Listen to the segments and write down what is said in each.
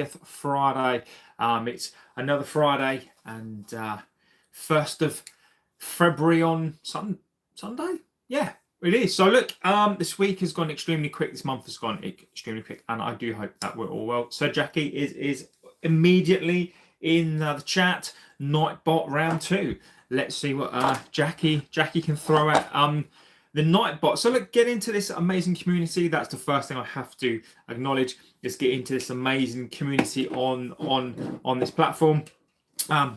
Friday. It's another Friday, and 1st of February on Sunday. Yeah, it is. So look, this week has gone extremely quick. This month has gone extremely quick, and I do hope that we're all well. So Jackie is immediately in the chat. Nightbot round 2. Let's see what Jackie can throw at the Nightbot. So look, get into this amazing community. That's the first thing I have to acknowledge. Let's get into this amazing community on this platform.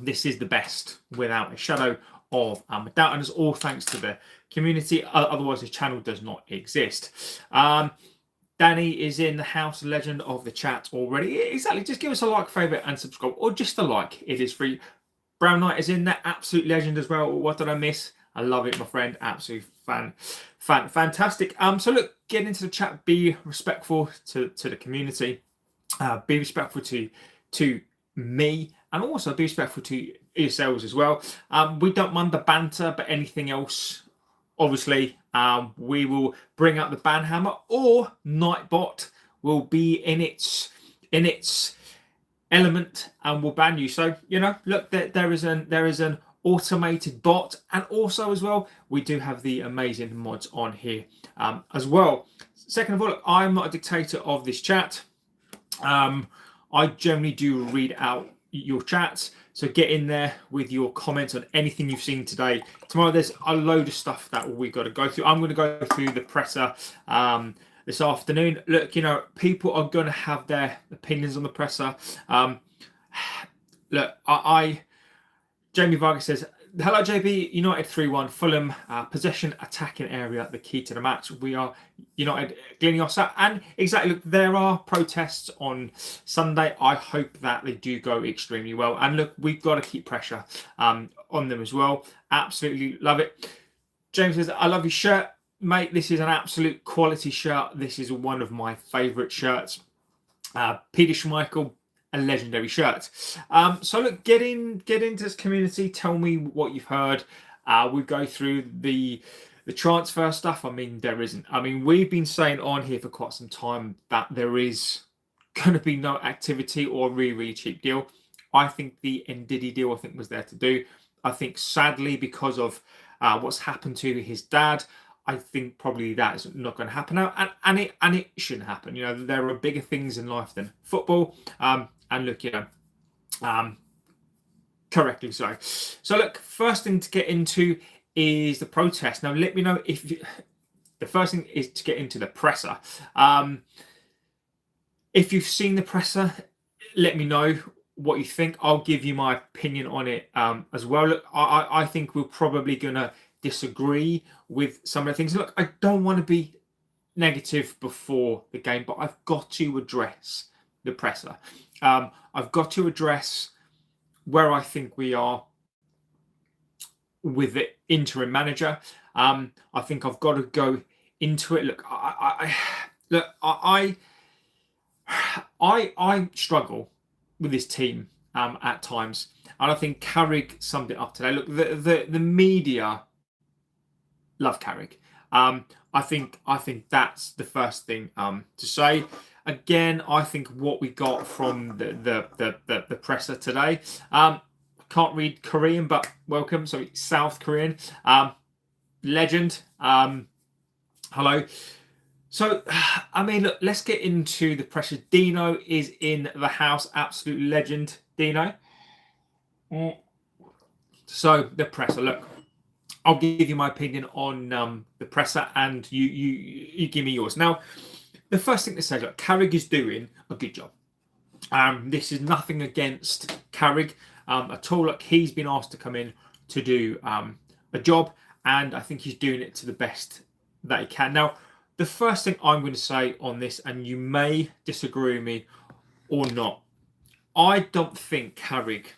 This is the best, without a shadow of a doubt, and it's all thanks to the community. Otherwise, this channel does not exist. Danny is in the house, legend of the chat already. Exactly. Just give us a like, favorite, and subscribe, or just a like. It is free. Brown Knight is in there, absolute legend as well. What did I miss? I love it, my friend. Absolutely fantastic. So look, get into the chat. Be respectful to the community. Be respectful to me, and also be respectful to yourselves as well. We don't mind the banter, but anything else, obviously, we will bring out the ban hammer, or Nightbot will be in its element and will ban you. So look, there is an automated bot, and also as well, we do have the amazing mods on here as well. Second of all, look, I'm not a dictator of this chat. I generally do read out your chats, so get in there with your comments on anything you've seen today. Tomorrow there's a load of stuff that we've got to go through. I'm going to go through the presser this afternoon. Look, people are going to have their opinions on the presser. Look, Jamie Vargas says, hello JB, United 3-1, Fulham, possession, attacking area, the key to the match. We are United Gleniosat. And exactly, look, there are protests on Sunday. I hope that they do go extremely well. And look, we've got to keep pressure on them as well. Absolutely love it. James says, I love your shirt, mate. This is an absolute quality shirt. This is one of my favourite shirts. Peter Schmeichel, a legendary shirt. So look, get into this community. Tell me what you've heard. We go through the transfer stuff. I mean, there isn't. I mean, we've been saying on here for quite some time that there is going to be no activity or a really cheap deal. I think the Ndidi deal was there to do. I think sadly, because of what's happened to his dad, I think probably that is not going to happen now, and it shouldn't happen. There are bigger things in life than football. And look, correctly so. So look, first thing to get into is the protest. Now, let me know if the first thing is to get into the presser. If you've seen the presser, let me know what you think. I'll give you my opinion on it as well. Look, I think we're probably going to disagree with some of the things. Look, I don't want to be negative before the game, but I've got to address the presser. I've got to address where I think we are with the interim manager. I think I've got to go into it. Look, I struggle with this team at times, and I think Carrick summed it up today. Look, the media love Carrick. I think that's the first thing to say. Again, I think what we got from the presser today. Can't read Korean, but welcome. So South Korean, legend. Hello. So, I mean, look, let's get into the pressure. Dino is in the house. Absolute legend, Dino. So the presser. Look, I'll give you my opinion on the presser, and you give me yours. Now, the first thing to say, look, Carrick is doing a good job. This is nothing against Carrick at all. Look, he's been asked to come in to do a job, and I think he's doing it to the best that he can. Now, the first thing I'm going to say on this, and you may disagree with me or not, I don't think Carrick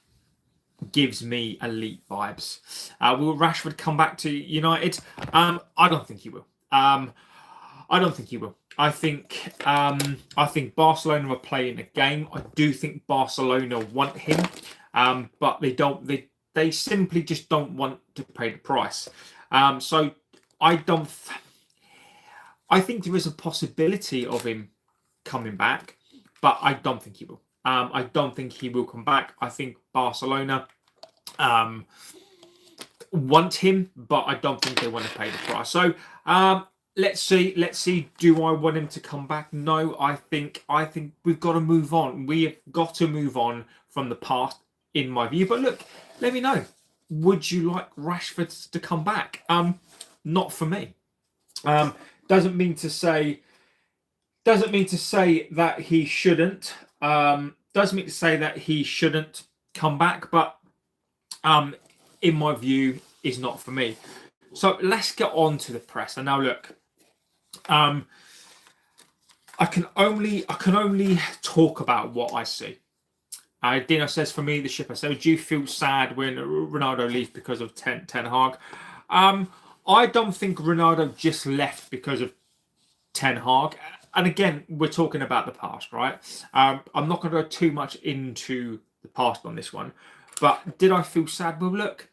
gives me elite vibes. Will Rashford come back to United? I don't think he will. I don't think he will. I think Barcelona are playing a game. I do think Barcelona want him, but they don't. They simply just don't want to pay the price. So I don't. I think there is a possibility of him coming back, but I don't think he will. I don't think he will come back. I think Barcelona want him, but I don't think they want to pay the price. So let's see. Do I want him to come back? No, I think we've got to move on. We have got to move on from the past, in my view. But look, let me know. Would you like Rashford to come back? Not for me. Doesn't mean to say that he shouldn't. Doesn't mean to say that he shouldn't come back, but in my view, is not for me. So let's get on to the press. And now look, I can only talk about what I see. Dino says, for me, the shipper. So do you feel sad when Ronaldo leaves because of Ten Hag? I don't think Ronaldo just left because of Ten Hag. And again, we're talking about the past, right? I'm not going to go too much into the past on this one. But did I feel sad? Well, look,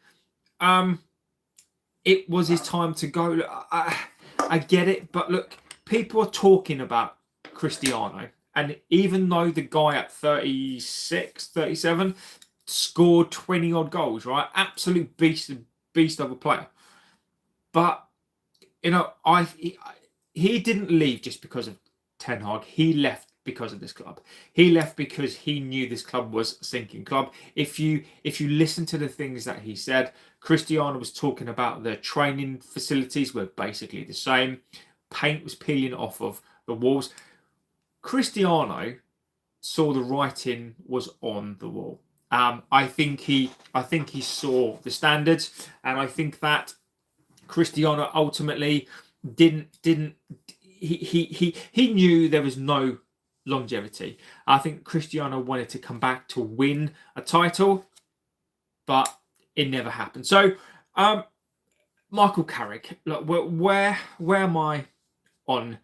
it was his time to go. Look, I get it. But look, people are talking about Cristiano. And even though the guy at 36, 37 scored 20-odd goals, right? Absolute beast of a player. But, you know, he didn't leave just because of Ten Hag. He left because of this club. He left because he knew this club was a sinking club. If you listen to the things that he said, Cristiano was talking about the training facilities were basically the same. Paint was peeling off of the walls. Cristiano saw the writing was on the wall. I think he saw the standards, and I think that Cristiano ultimately he knew there was no longevity. I think Cristiano wanted to come back to win a title, but it never happened. So, Michael Carrick, look, where am I on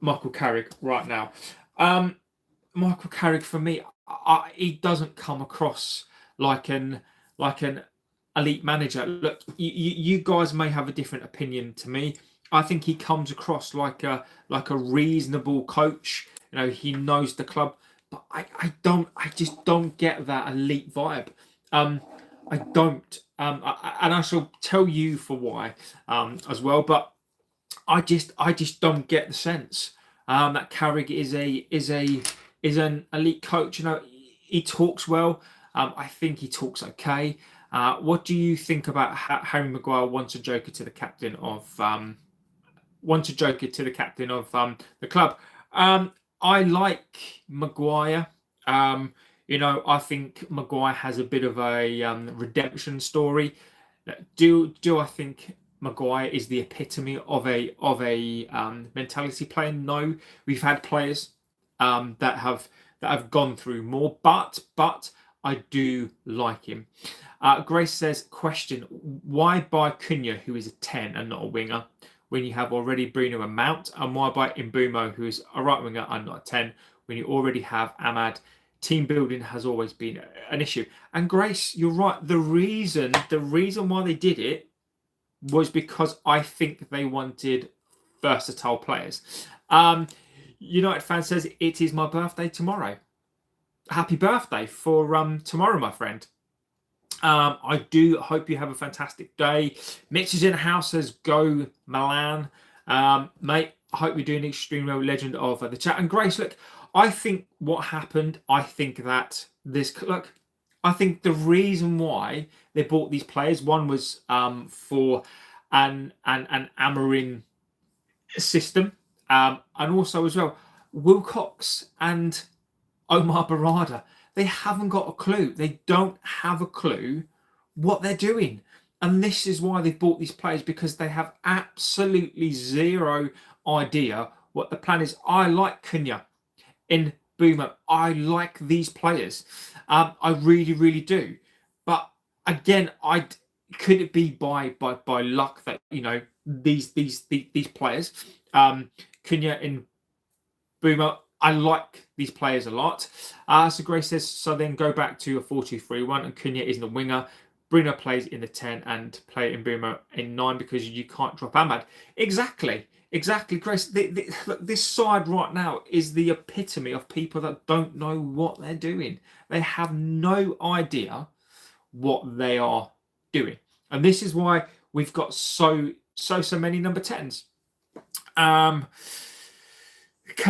Michael Carrick right now? Michael Carrick, for me, he doesn't come across like an elite manager. Look, you guys may have a different opinion to me. I think he comes across like a reasonable coach. You know, he knows the club, but I just don't get that elite vibe. I don't, and I shall tell you for why as well. But I just don't get the sense that Carrick is an elite coach. You know, he talks well. I think he talks okay. What do you think about Harry Maguire wants a joker to the captain of the club? I like Maguire. You know, I think Maguire has a bit of a redemption story. Do I think Maguire is the epitome of a mentality player? No, we've had players that have gone through more, but I do like him. Grace says, question, why buy Cunha, who is a 10 and not a winger, when you have already Bruno and Mount? And why buy Mbeumo, who is a right winger and not a 10, when you already have Ahmad? Team building has always been an issue. And Grace, you're right. The reason why they did it was because I think they wanted versatile players. United fan says, it is my birthday tomorrow. Happy birthday for tomorrow, my friend. I do hope you have a fantastic day. Mitch is in the house, says go Milan. Mate, I hope you're doing extremely well, legend of the chat. And Grace, look, I think what happened, I think that I think the reason why they bought these players, one was for an Amarin system, and also as well, Wilcox and Omar Barada, they haven't got a clue. They don't have a clue what they're doing. And this is why they've bought these players, because they have absolutely zero idea what the plan is. I like Cunha in Boomer. I like these players. I really, really do. But again, could it be by luck that, you know, these players, Cunha in Boomer, I like these players a lot. So Grace says, so then go back to a 4-2-3-1 and Cunha isn't a winger. Bruno plays in the 10 and play in Boomer in 9 because you can't drop Ahmad. Exactly. Exactly, Grace. Look, this side right now is the epitome of people that don't know what they're doing. They have no idea what they are doing, and this is why we've got so many number 10s. Come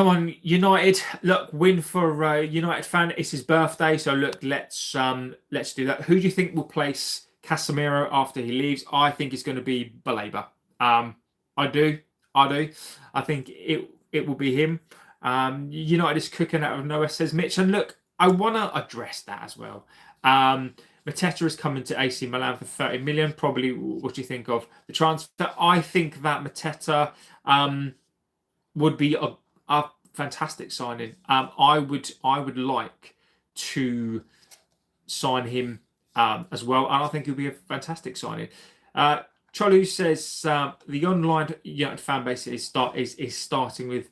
on, United! Look, win for United fan. It's his birthday, so look, let's do that. Who do you think will place Casemiro after he leaves? I think it's going to be Baleba. I do. I think it will be him. United is cooking out of nowhere, says Mitch. And look, I want to address that as well. Mateta is coming to AC Milan for 30 million. Probably, what do you think of the transfer? I think that Mateta would be a fantastic signing. I would like to sign him as well, and I think he'll be a fantastic signing. Cholu says the online United fan base is starting with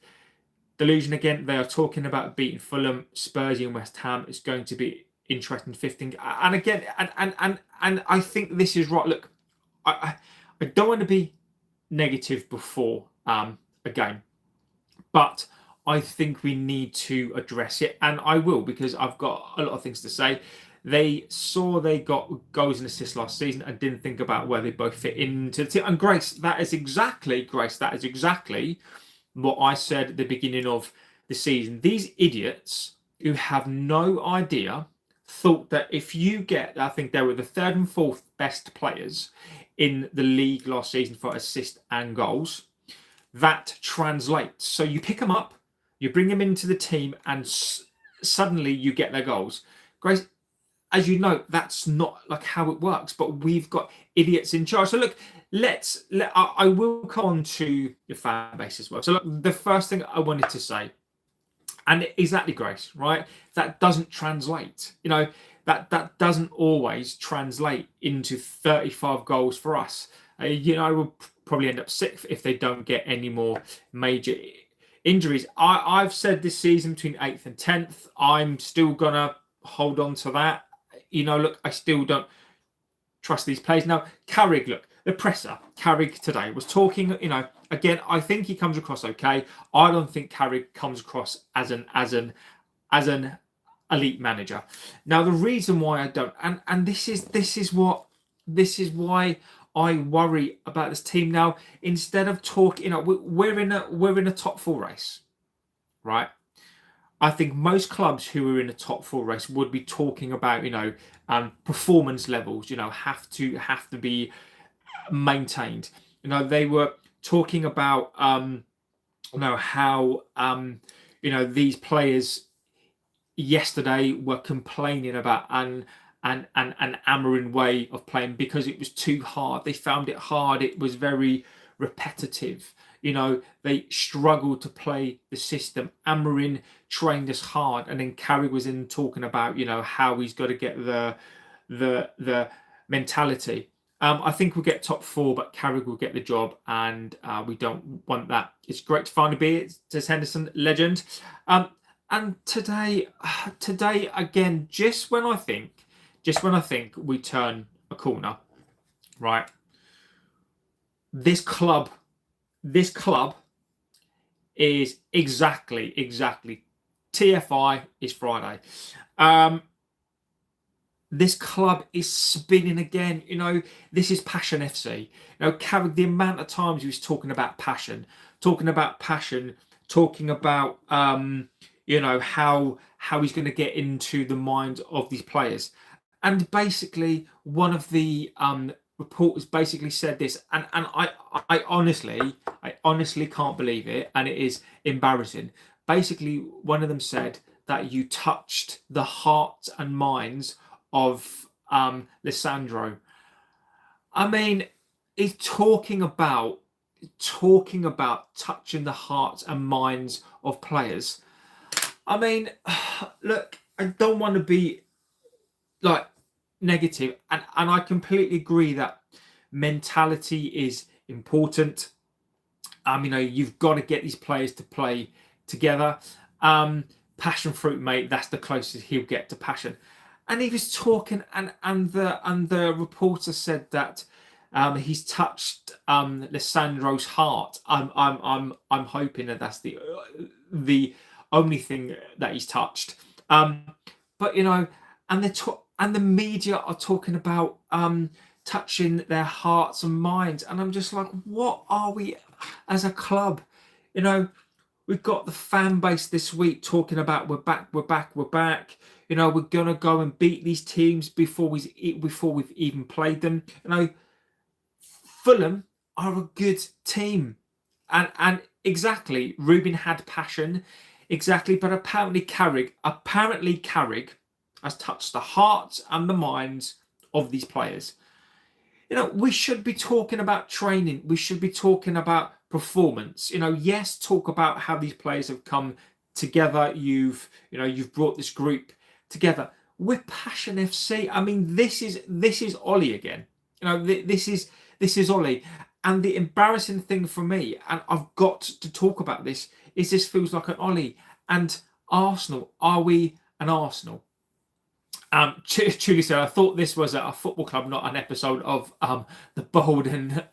delusion again. They are talking about beating Fulham, Spurs, and West Ham. It's going to be interesting 15. And again, and I think this is right. Look, I don't want to be negative before a game, but I think we need to address it, and I will, because I've got a lot of things to say. They saw they got goals and assists last season and didn't think about where they both fit into the team. And Grace, that is exactly what I said at the beginning of the season. These idiots who have no idea thought that if you get, I think they were the third and fourth best players in the league last season for assists and goals, that translates. So you pick them up, you bring them into the team, and suddenly you get their goals. Grace, as you know, that's not like how it works, but we've got idiots in charge. So look, I will come on to your fan base as well. So look, the first thing I wanted to say, and exactly, Grace, right? That doesn't translate. You know, that doesn't always translate into 35 goals for us. We'll probably end up sixth if they don't get any more major injuries. I've said this season between 8th and 10th. I'm still gonna hold on to that. Look, I still don't trust these players. Now, Carrick, look, the presser, Carrick today was talking, again, I think he comes across okay. I don't think Carrick comes across as an elite manager. Now, the reason why I don't, and this is why I worry about this team now. Instead of talking, we're in a top four race, right? I think most clubs who are in a top four race would be talking about, performance levels, have to be maintained. They were talking about, how, these players yesterday were complaining about an Amorim way of playing because it was too hard. They found it hard. It was very repetitive. They struggled to play the system. Amorim trained us hard, and then Carrick was in talking about, how he's got to get the mentality. I think we'll get top four, but Carrick will get the job, and we don't want that. It's great to finally be it, says Henderson, legend. And today again, just when I think we turn a corner, right? This club is exactly TFI is Friday. This club is spinning again. This is Passion FC. Carrick, the amount of times he was talking about passion, talking about how he's going to get into the minds of these players. And basically, one of the reporters basically said this, and I honestly can't believe it, and it is embarrassing. Basically, one of them said that you touched the hearts and minds of Lissandro. I mean, he's talking about touching the hearts and minds of players. I mean, look, I don't want to be like negative, and I completely agree that mentality is important. You've got to get these players to play together. Passion fruit, mate, that's the closest he'll get to passion. And he was talking, and the reporter said that He's touched Lissandro's heart. I'm hoping that that's the only thing that he's touched. But and the media are talking about touching their hearts and minds, and I'm just like, what are we as a club? We've got the fan base this week talking about we're back. We're gonna go and beat these teams before we've even played them. Fulham are a good team, and exactly, Ruben had passion, exactly, but apparently Carrick has touched the hearts and the minds of these players. We should be talking about training. We should be talking about performance. Yes, talk about how these players have come together. You've brought this group together. We're Passion FC. I mean, this is Ollie again. This is Ollie. And the embarrassing thing for me, and I've got to talk about this, is this feels like an Ollie. And Arsenal, are we an Arsenal? Truly said, I thought this was a football club, not an episode of The Bold and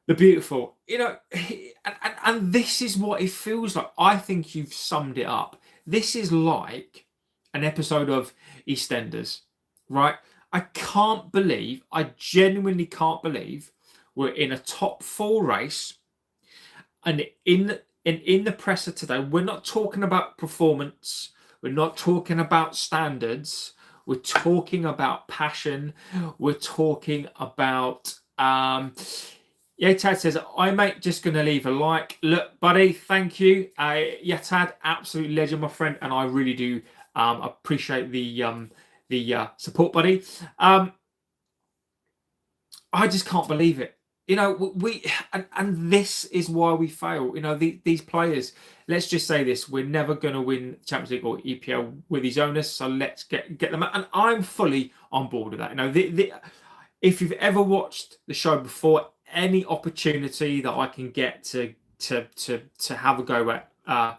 The Beautiful. And this is what it feels like. I think you've summed it up. This is like an episode of EastEnders, right? I genuinely can't believe we're in a top 4 race, and in the presser today, we're not talking about performance. We're not talking about standards. We're talking about passion. We're talking about... Yatad says, mate, just going to leave a like. Look, buddy, thank you. Yatad, absolute legend, my friend. And I really do appreciate the support, buddy. I just can't believe it. And this is why we fail. These players, let's just say this, we're never going to win Champions League or EPL with these owners, so let's get them out. And I'm fully on board with that. If you've ever watched the show before, any opportunity that I can get to have a go at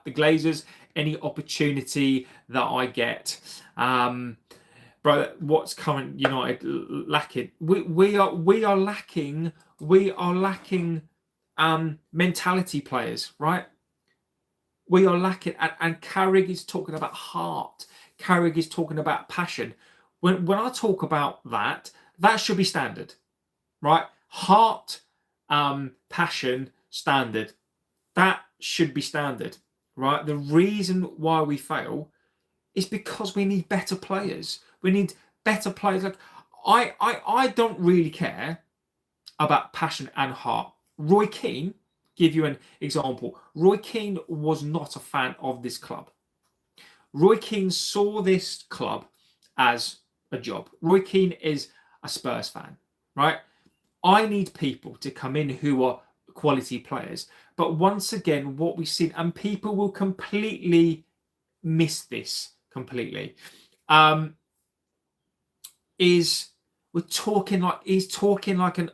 the Glazers, any opportunity that I get, what's current United lacking? We are lacking mentality players, right? We are lacking, and Carrick is talking about heart. Carrick is talking about passion. When I talk about that should be standard, right? Heart, passion, standard. That should be standard, right? The reason why we fail is because we need better players. We need better players. Like I don't really care about passion and heart. Roy Keane, give you an example. Roy Keane was not a fan of this club. Roy Keane saw this club as a job. Roy Keane is a Spurs fan, right? I need people to come in who are quality players. But once again, what we've seen, and people will completely miss this completely, is he's talking like an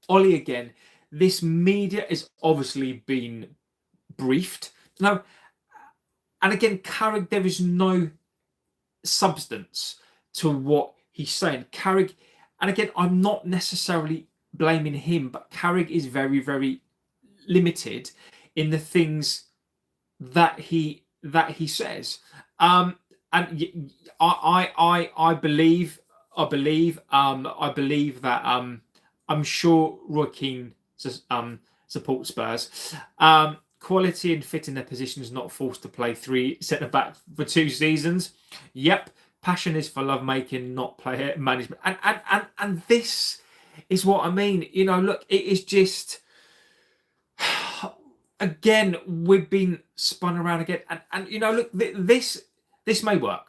Ollie again. This media is obviously been briefed. Now, and again, Carrick, there is no substance to what he's saying. Carrick, and again, I'm not necessarily blaming him, but Carrick is very, very limited in the things that he says. And I believe that I'm sure Roy Keane supports Spurs. Quality and fit in their positions, not forced to play 3 centre back for 2 seasons. Yep, passion is for love making, not player management. And this is what I mean. Look, it is just, again, we've been spun around again. And look, this may work.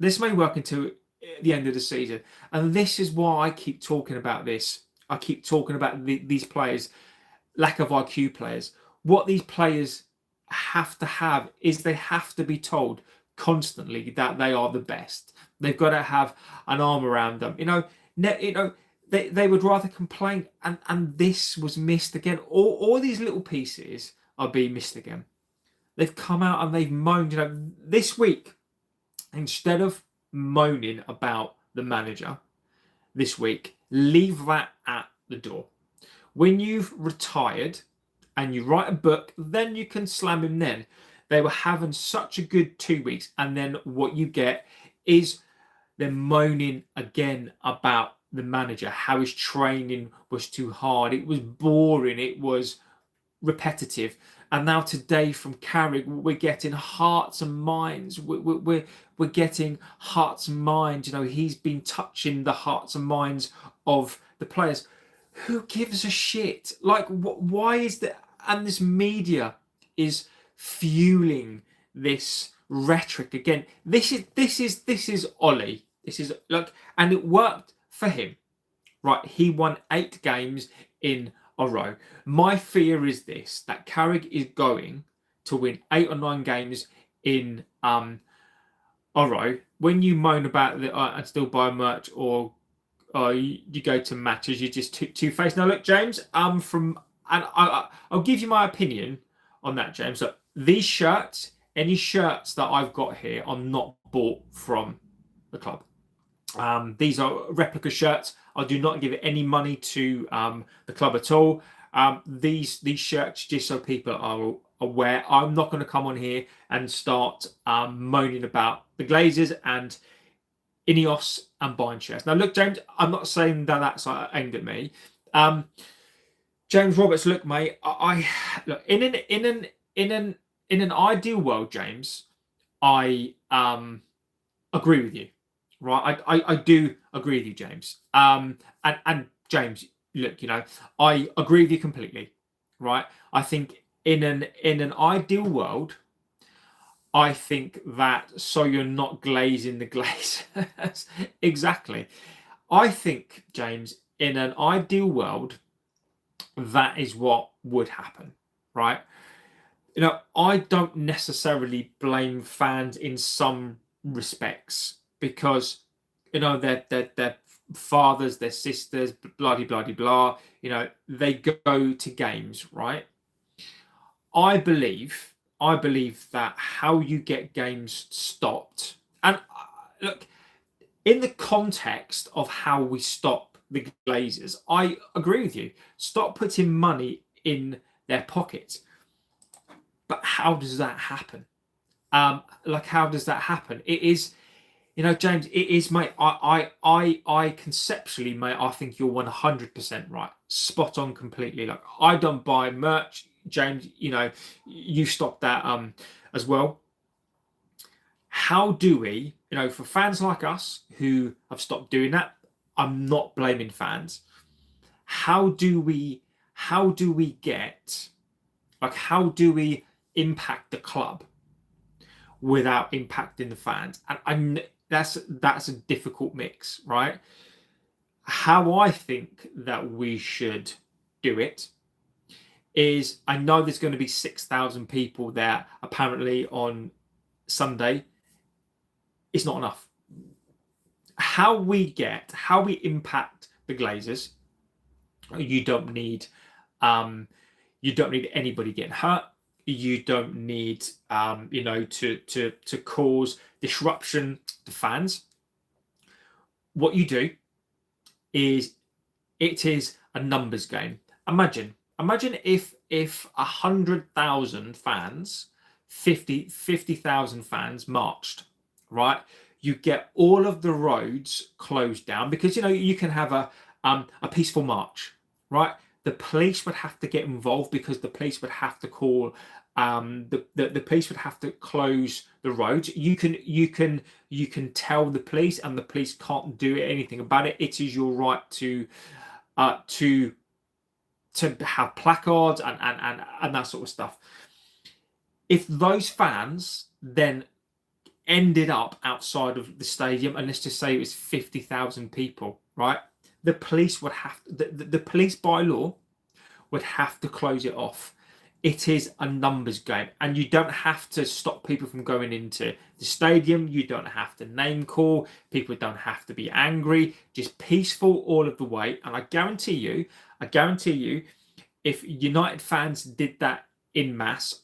This may work until the end of the season. And this is why I keep talking about this. I keep talking about these players, lack of IQ players. What these players have to have is they have to be told constantly that they are the best. They've got to have an arm around them. They would rather complain, and this was missed again. All these little pieces are being missed again. They've come out and they've moaned. This week, instead of moaning about the manager, this week. Leave that at the door. When you've retired and you write a book, then you can slam him then. They were having such a good 2 weeks, and then what you get is they're moaning again about the manager, how his training was too hard, it was boring, it was repetitive. And now today from Carrick, we're getting hearts and minds. We're getting hearts and minds. You know, he's been touching the hearts and minds of the players. Who gives a shit? Like, why is that? And this media is fueling this rhetoric again. This is Ollie. This is like, and it worked for him, right? He won 8 games in a row. My fear is this: that Carrick is going to win 8 or 9 games in a row. When you moan about that, and still buy merch, or you go to matches, you're just two-faced. Now look, James, I'll give you my opinion on that, James. Look, these shirts, any shirts that I've got here, are not bought from the club. These are replica shirts. I do not give any money to the club at all. These shirts, just so people are aware, I'm not going to come on here and start moaning about the Glazers and Ineos and buying shirts. Now, look, James, I'm not saying that that's aimed at me. James Roberts, look, mate, I look in an ideal world, James, I agree with you. Right, I do agree with you, James. And James, look, you know, I agree with you completely. Right, I think in an ideal world, I think that so you're not glazing the glaze. Exactly. I think, James, in an ideal world, that is what would happen. Right. You know, I don't necessarily blame fans in some respects, because, you know, their fathers, their sisters, blah blah blah blah. You know, they go to games, right? I believe that how you get games stopped, and look, in the context of how we stop the Glazers, I agree with you. Stop putting money in their pockets. But how does that happen? How does that happen? It is. You know, James, it is, mate. I conceptually, mate, I think you're 100% right, spot on, completely. Like, I don't buy merch, James. You know, you stopped that as well. How do we, you know, for fans like us who have stopped doing that? I'm not blaming fans. How do we get, like, how do we impact the club without impacting the fans? And that's a difficult mix, right? How I think that we should do it is, I know there's going to be 6,000 people there apparently on Sunday. It's not enough. How we impact the Glazers, you don't need anybody getting hurt. You don't need, you know, to cause disruption to fans. What you do is, it is a numbers game. Imagine if 100,000 fans, 50,000 fans marched, right? You get all of the roads closed down, because, you know, you can have a peaceful march, right? The police would have to get involved, because the police would have to call. The police would have to close the roads. You can tell the police, and the police can't do anything about it. It is your right to have placards and that sort of stuff. If those fans then ended up outside of the stadium, and let's just say it was 50,000 people, right? The police would have the police by law would have to close it off. It is a numbers game, and you don't have to stop people from going into the stadium. You don't have to name call. People don't have to be angry. Just peaceful all of the way. And I guarantee you, if United fans did that in mass,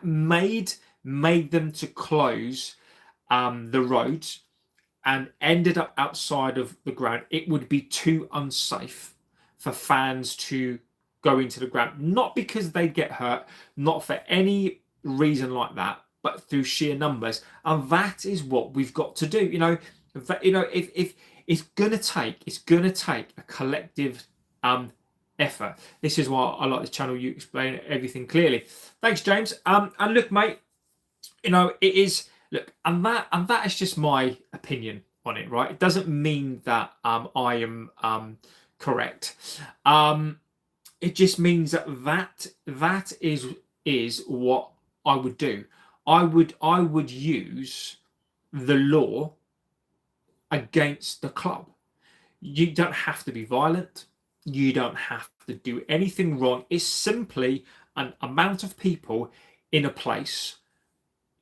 made them to close the roads, and ended up outside of the ground, it would be too unsafe for fans to go into the ground. Not because they'd get hurt, not for any reason like that, but through sheer numbers. And that is what we've got to do. If it's gonna take a collective effort. This is why I like this channel. You explain everything clearly. Thanks, James. And look, mate, it is. Look, and that is just my opinion on it, right? It doesn't mean that I am correct. It just means that is what I would do. I would use the law against the club. You don't have to be violent. You don't have to do anything wrong. It's simply an amount of people in a place.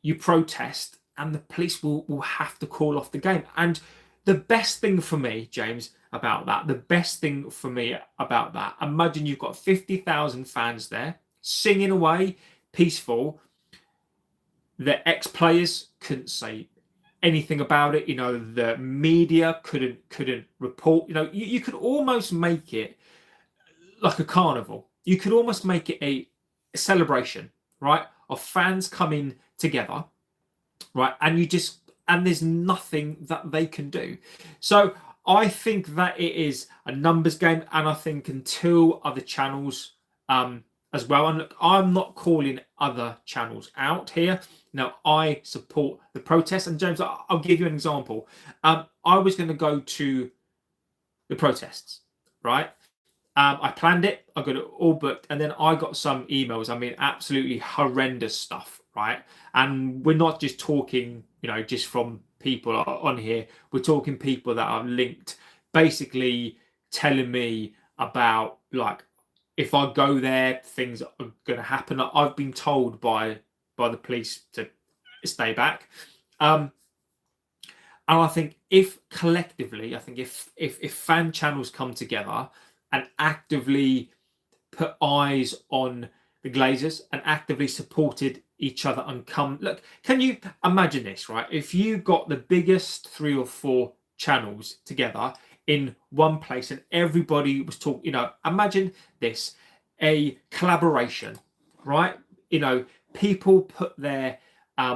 You protest, and the police will have to call off the game. And the best thing for me, James, about that, imagine you've got 50,000 fans there singing away, peaceful. The ex-players couldn't say anything about it. The media couldn't report. You could almost make it like a carnival. You could almost make it a celebration, right, of fans coming together, right, and there's nothing that they can do. So I think that it is a numbers game, and I think until other channels as well, and look, I'm not calling other channels out here. Now, I support the protest, and James, I'll give you an example. I was going to go to the protests, right? I planned it, I got it all booked, and then I got some emails. I mean, absolutely horrendous stuff, right? And we're not just talking, just from people on here. We're talking people that are linked, basically telling me about, like, if I go there, things are going to happen. I've been told by the police to stay back. And I think if collectively, if fan channels come together and actively put eyes on the Glazers and actively supported each other and look, can you imagine this, right? If you got the biggest 3 or 4 channels together in one place and everybody was talking, imagine this, a collaboration, right? People put their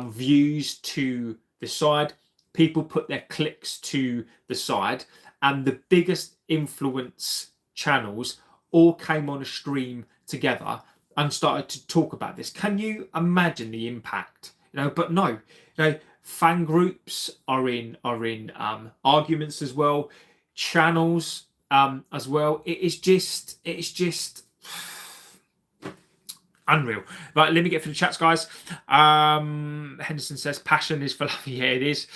views to the side, people put their clicks to the side, and the biggest influence channels all came on a stream together and started to talk about this. Can you imagine the impact? But no, fan groups are in arguments as well, channels as well. It's just unreal. Right, let me get through the chats, guys. Henderson says passion is for love. Yeah, it is.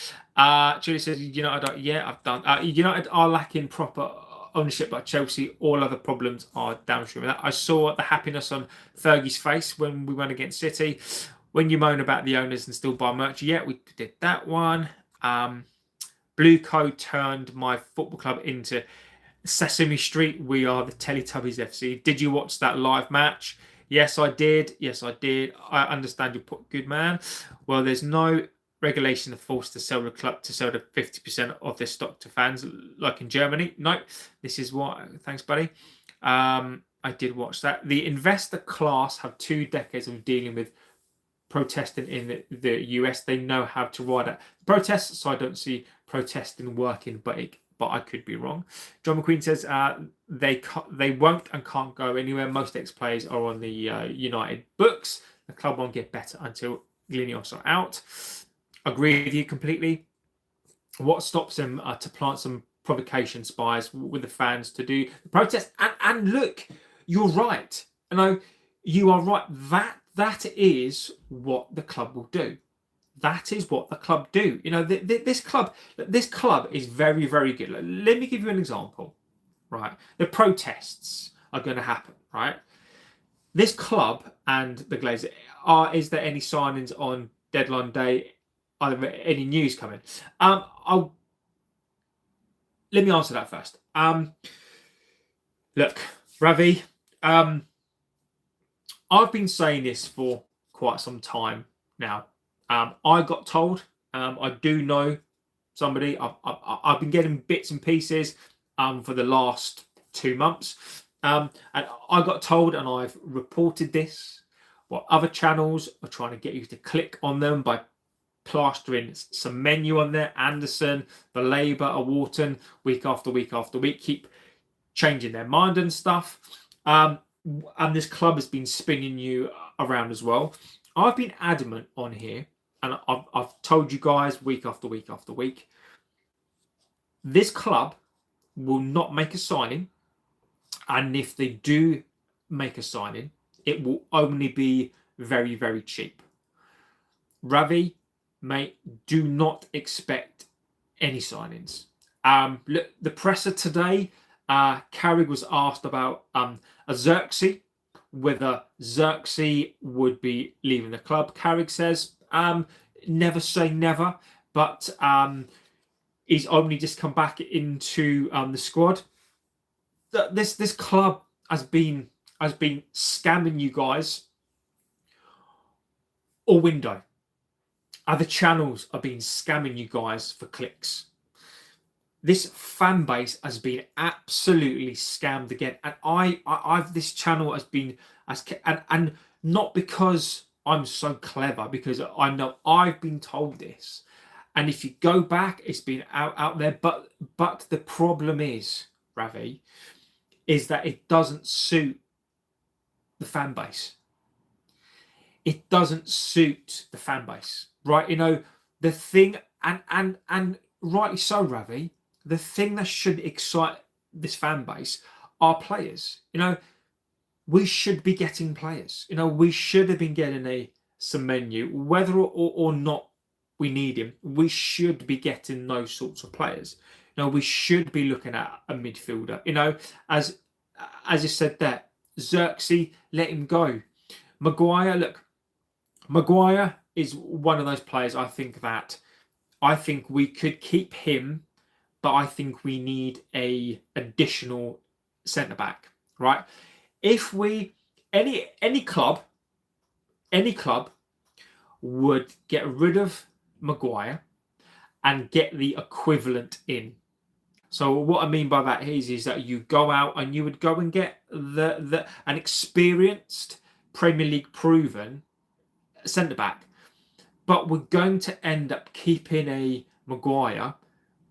Julie says I've done. United are lacking proper ownership by Chelsea. All other problems are downstream. I saw the happiness on Fergie's face when we went against City. When you moan about the owners and still buy merch, yeah, we did that one. Blue Code turned my football club into Sesame Street. We are the Teletubbies FC. Did you watch that live match? Yes, I did. I understand your point, good man. Well, there's no regulation of forced to sell the club to sell the 50% of their stock to fans, like in Germany. No, this is what. Thanks, buddy. I did watch that. The investor class have 2 decades of dealing with protesting in the US. They know how to ride out protests, so I don't see protesting working, but I could be wrong. John McQueen says they won't and can't go anywhere. Most ex-players are on the United books. The club won't get better until Glinios are out. Agree with you completely. What stops them to plant some provocation spies with the fans to do the protest? And look, you're right. You are right. That is what the club will do. That is what the club do. This club is very, very good. Let me give you an example, right? The protests are going to happen, right? This club and the Glazer, is there any signings on deadline day? Are there any news coming? Let me answer that first. Look, Ravi, I've been saying this for quite some time now. I got told, I do know somebody. I've been getting bits and pieces for the last 2 months. And I got told, and I've reported this, what other channels are trying to get you to click on them by plastering some menu on there. Anderson, the Labour, a Wharton, week after week after week, keep changing their mind and stuff. And this club has been spinning you around as well. I've been adamant on here, and I've told you guys week after week after week, this club will not make a signing. And if they do make a signing, it will only be very, very cheap. Ravi, mate, do not expect any signings. Look, the presser today, Carrick was asked about a Xerxes, whether Xerxes would be leaving the club. Carrick says, never say never, but he's only just come back into the squad. This club has been scamming you guys all window. Other channels have been scamming you guys for clicks. This fan base has been absolutely scammed again, and I've this channel has been and not because I'm so clever, because I know I've been told this, and if you go back, it's been out there. But the problem is, Ravi, is that it doesn't suit the fan base. It doesn't suit the fan base, right? You know, the thing, and rightly so, Ravi, the thing that should excite this fan base are players. You know, we should be getting players. You know, we should have been getting some menu, whether or not we need him. We should be getting those sorts of players. You know, we should be looking at a midfielder. You know, as you said there, Xerxes, let him go. Maguire, look, Maguire is one of those players I think we could keep him, but I think we need a additional centre back, right? If we any club would get rid of Maguire and get the equivalent in. So what I mean by that is that you go out and you would go and get an experienced Premier League proven centre back, but we're going to end up keeping a Maguire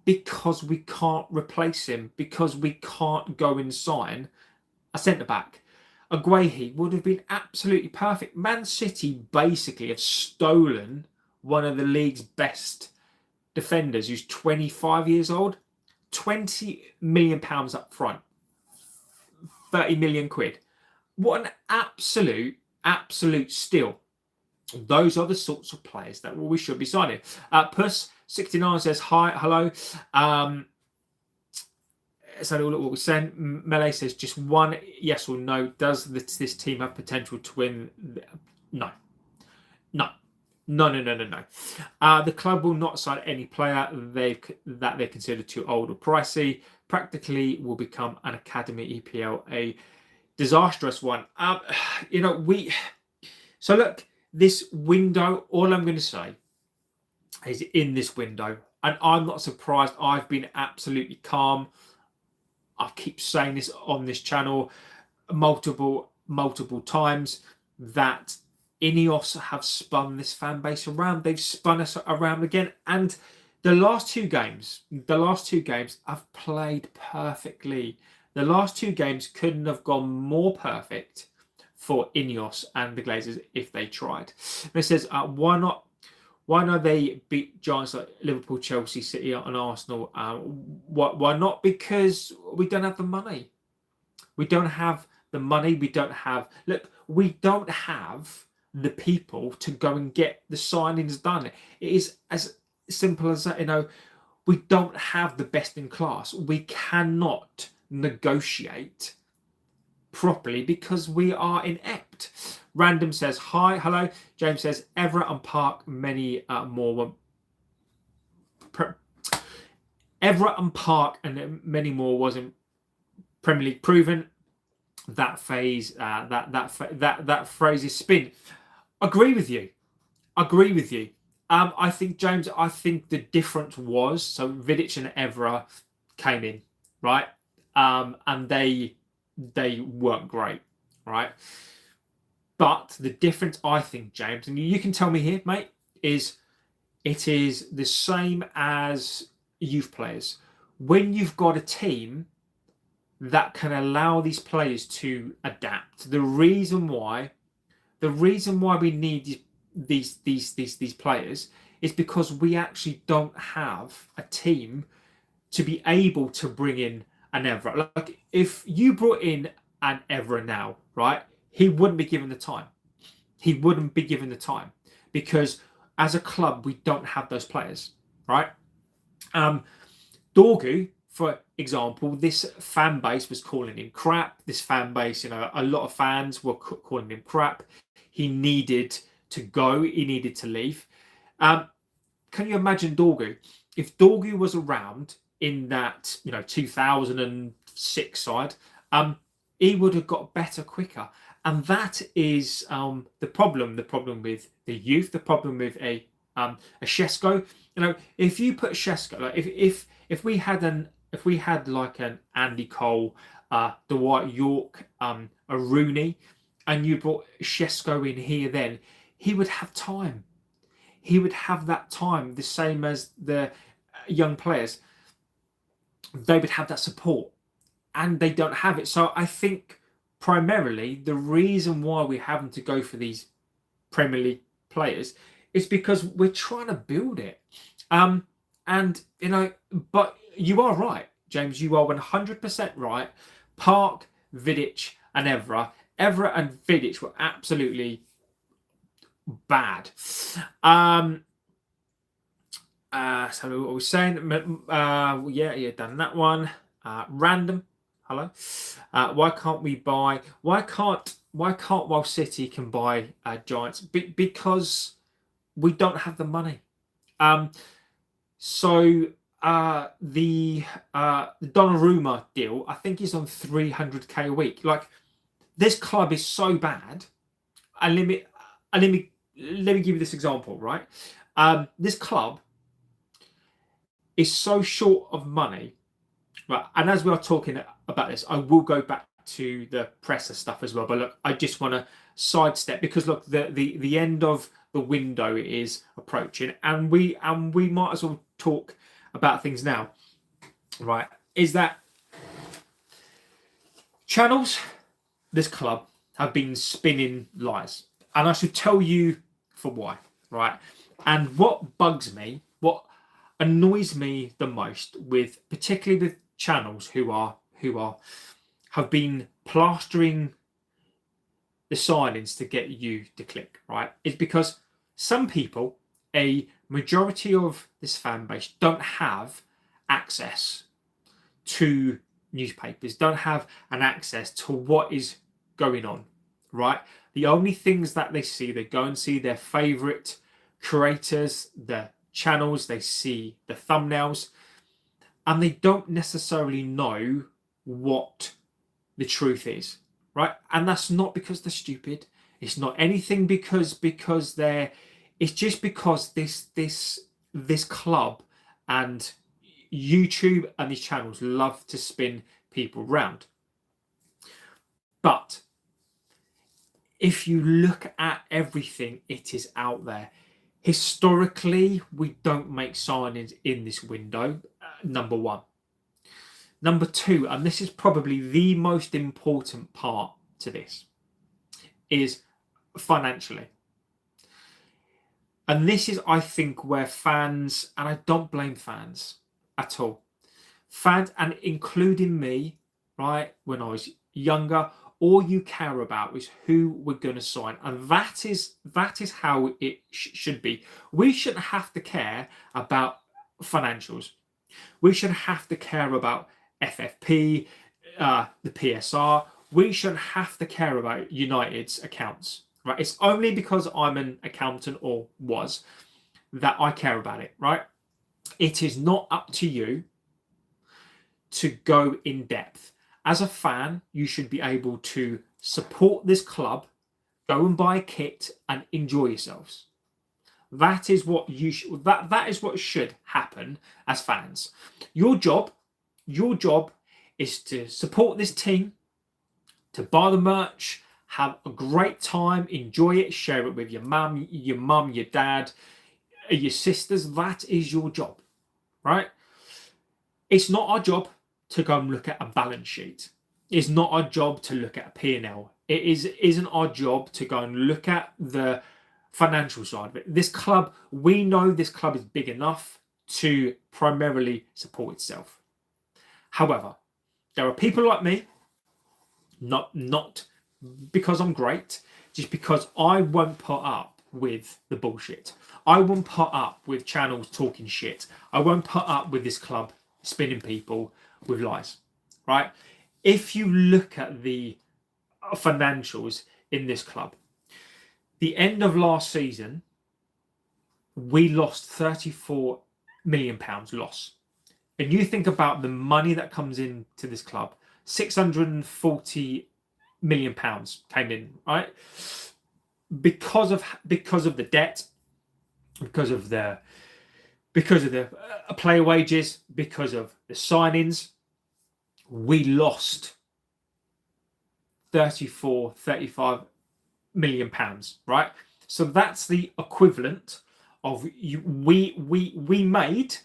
because we can't replace him, because we can't go and sign a centre back. Aguahi would have been absolutely perfect. Man City basically have stolen one of the league's best defenders, who's 25 years old. 20 million pounds up front, 30 million quid. What an absolute steal. Those are the sorts of players that we should be signing. Puss69 says, hi, hello. So look what we're saying. Melee says, just one yes or no. Does this team have potential to win? No. The club will not sign any player that they consider too old or pricey. Practically will become an academy EPL, a disastrous one. So look, this window, all I'm going to say is in this window, and I'm not surprised. I've been absolutely calm. I keep saying this on this channel multiple times, that Ineos have spun this fan base around. They've spun us around again. And the last two games have played perfectly. The last two games couldn't have gone more perfect for Ineos and the Glazers if they tried. And it says, why not they beat giants like Liverpool, Chelsea, City and Arsenal? Why not? Because we don't have the money. We don't have the money. We don't have the people to go and get the signings done. It is as simple as that. You know, we don't have the best in class. We cannot negotiate properly because we are inept. Random says, hi, hello. James says, Everett and Park, many more. Everett and Park and many more wasn't Premier League proven. That phase, that phrase is spin. Agree with you. I think, James, I think the difference was, so Vidic and Evra came in, right? And they weren't great, right? But the difference, I think, James, and you can tell me here, mate, is it is the same as youth players. When you've got a team that can allow these players to adapt, the reason why we need these players is because we actually don't have a team to be able to bring in an Evra. Like, if you brought in an Evra now, right, he wouldn't be given the time. He wouldn't be given the time because as a club, we don't have those players, right? Dorgu, for example, this fan base was calling him crap. This fan base, a lot of fans were calling him crap. He needed to go. He needed to leave. Can you imagine Dorgu? If Dorgu was around in that 2006 side, he would have got better quicker. And that is the problem. The problem with the youth. The problem with a Shesko. If you put Shesko, like if we had like an Andy Cole, Dwight York, a Rooney, and you brought Shesko in here, then he would have time. He would have that time, the same as the young players. They would have that support, and they don't have it. So I think primarily the reason why we're having to go for these Premier League players is because we're trying to build it. But you are right, James. You are 100% right. Park, Vidic, and Evra. Evra and Vidic were absolutely bad. So what we're saying, yeah, done that one. Random. Hello. Why can't we buy? Why can't Wild City can buy Giants? Because we don't have the money. So the Donnarumma deal, I think, is on 300k a week. Like, this club is so bad. And let me give you this example, right? This club is so short of money, right? And as we are talking about this, I will go back to the presser stuff as well. But look, I just want to sidestep because look, the end of the window is approaching, and we might as well talk about things now, right? Is that channels, this club, have been spinning lies, and I should tell you for why, right? And what bugs me, what annoys me the most, with particularly with channels who have been plastering the signings to get you to click, right, is because some people, a majority of this fan base, don't have access to newspapers, don't have an access to what is going on, right? The only things that they see, they go and see their favorite creators, the channels, they see the thumbnails, and they don't necessarily know what the truth is, right? And that's not because they're stupid. It's not anything because they're. It's just because this club and YouTube and these channels love to spin people round. But if you look at everything, it is out there. Historically, we don't make signings in this window, number one. Number two, and this is probably the most important part to this, is financially. And this is, I think, where fans, and I don't blame fans at all, fans, and including me, right, when I was younger, all you care about is who we're going to sign. And that is how it should be. We shouldn't have to care about financials. We shouldn't have to care about FFP, the PSR. We shouldn't have to care about United's accounts. Right? It's only because I'm an accountant, or was, that I care about it, right? It is not up to you to go in depth. As a fan, you should be able to support this club, go and buy a kit and enjoy yourselves. That is what that is what should happen as fans. Your job is to support this team, to buy the merch, have a great time, enjoy it, share it with your mum, your dad, your sisters. That is your job, right? It's not our job to go and look at a balance sheet. It's not our job to look at a P&L. It isn't our job to go and look at the financial side of it. This club, we know this club is big enough to primarily support itself. However, there are people like me, not because I'm great, just because I won't put up with the bullshit. I won't put up with channels talking shit. I won't put up with this club spinning people with lies, right? If you look at the financials in this club, the end of last season, we lost £34 million loss. And you think about the money that comes into this club, £640 million came in, right? Because of the debt, because of the player wages, because of the signings, we lost 35 million pounds, right? So that's the equivalent of we made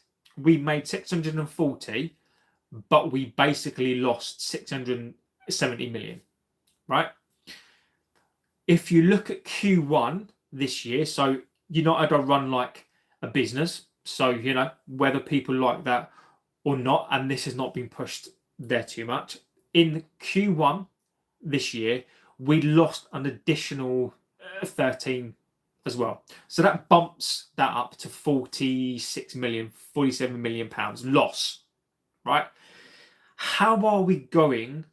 640, but we basically lost 670 million, right? If you look at Q1 this year, so United are run like a business, so whether people like that or not, and this has not been pushed there too much. In Q1 this year, we lost an additional 13 as well. So that bumps that up to 47 million pounds loss, right? How are we going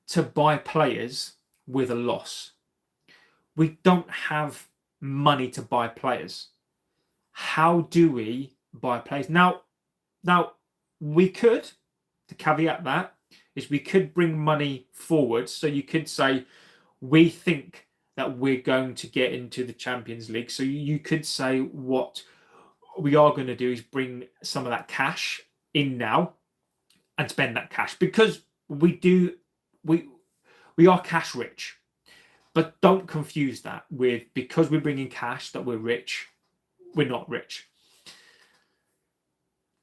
to buy players with a loss? We don't have money to buy players. How do we buy players? Now we could, to caveat that, is we could bring money forward. So you could say, we think that we're going to get into the Champions League. So you could say what we are going to do is bring some of that cash in now and spend that cash, because we are cash rich. But don't confuse that with, because we're bringing cash, that we're rich. We're not rich.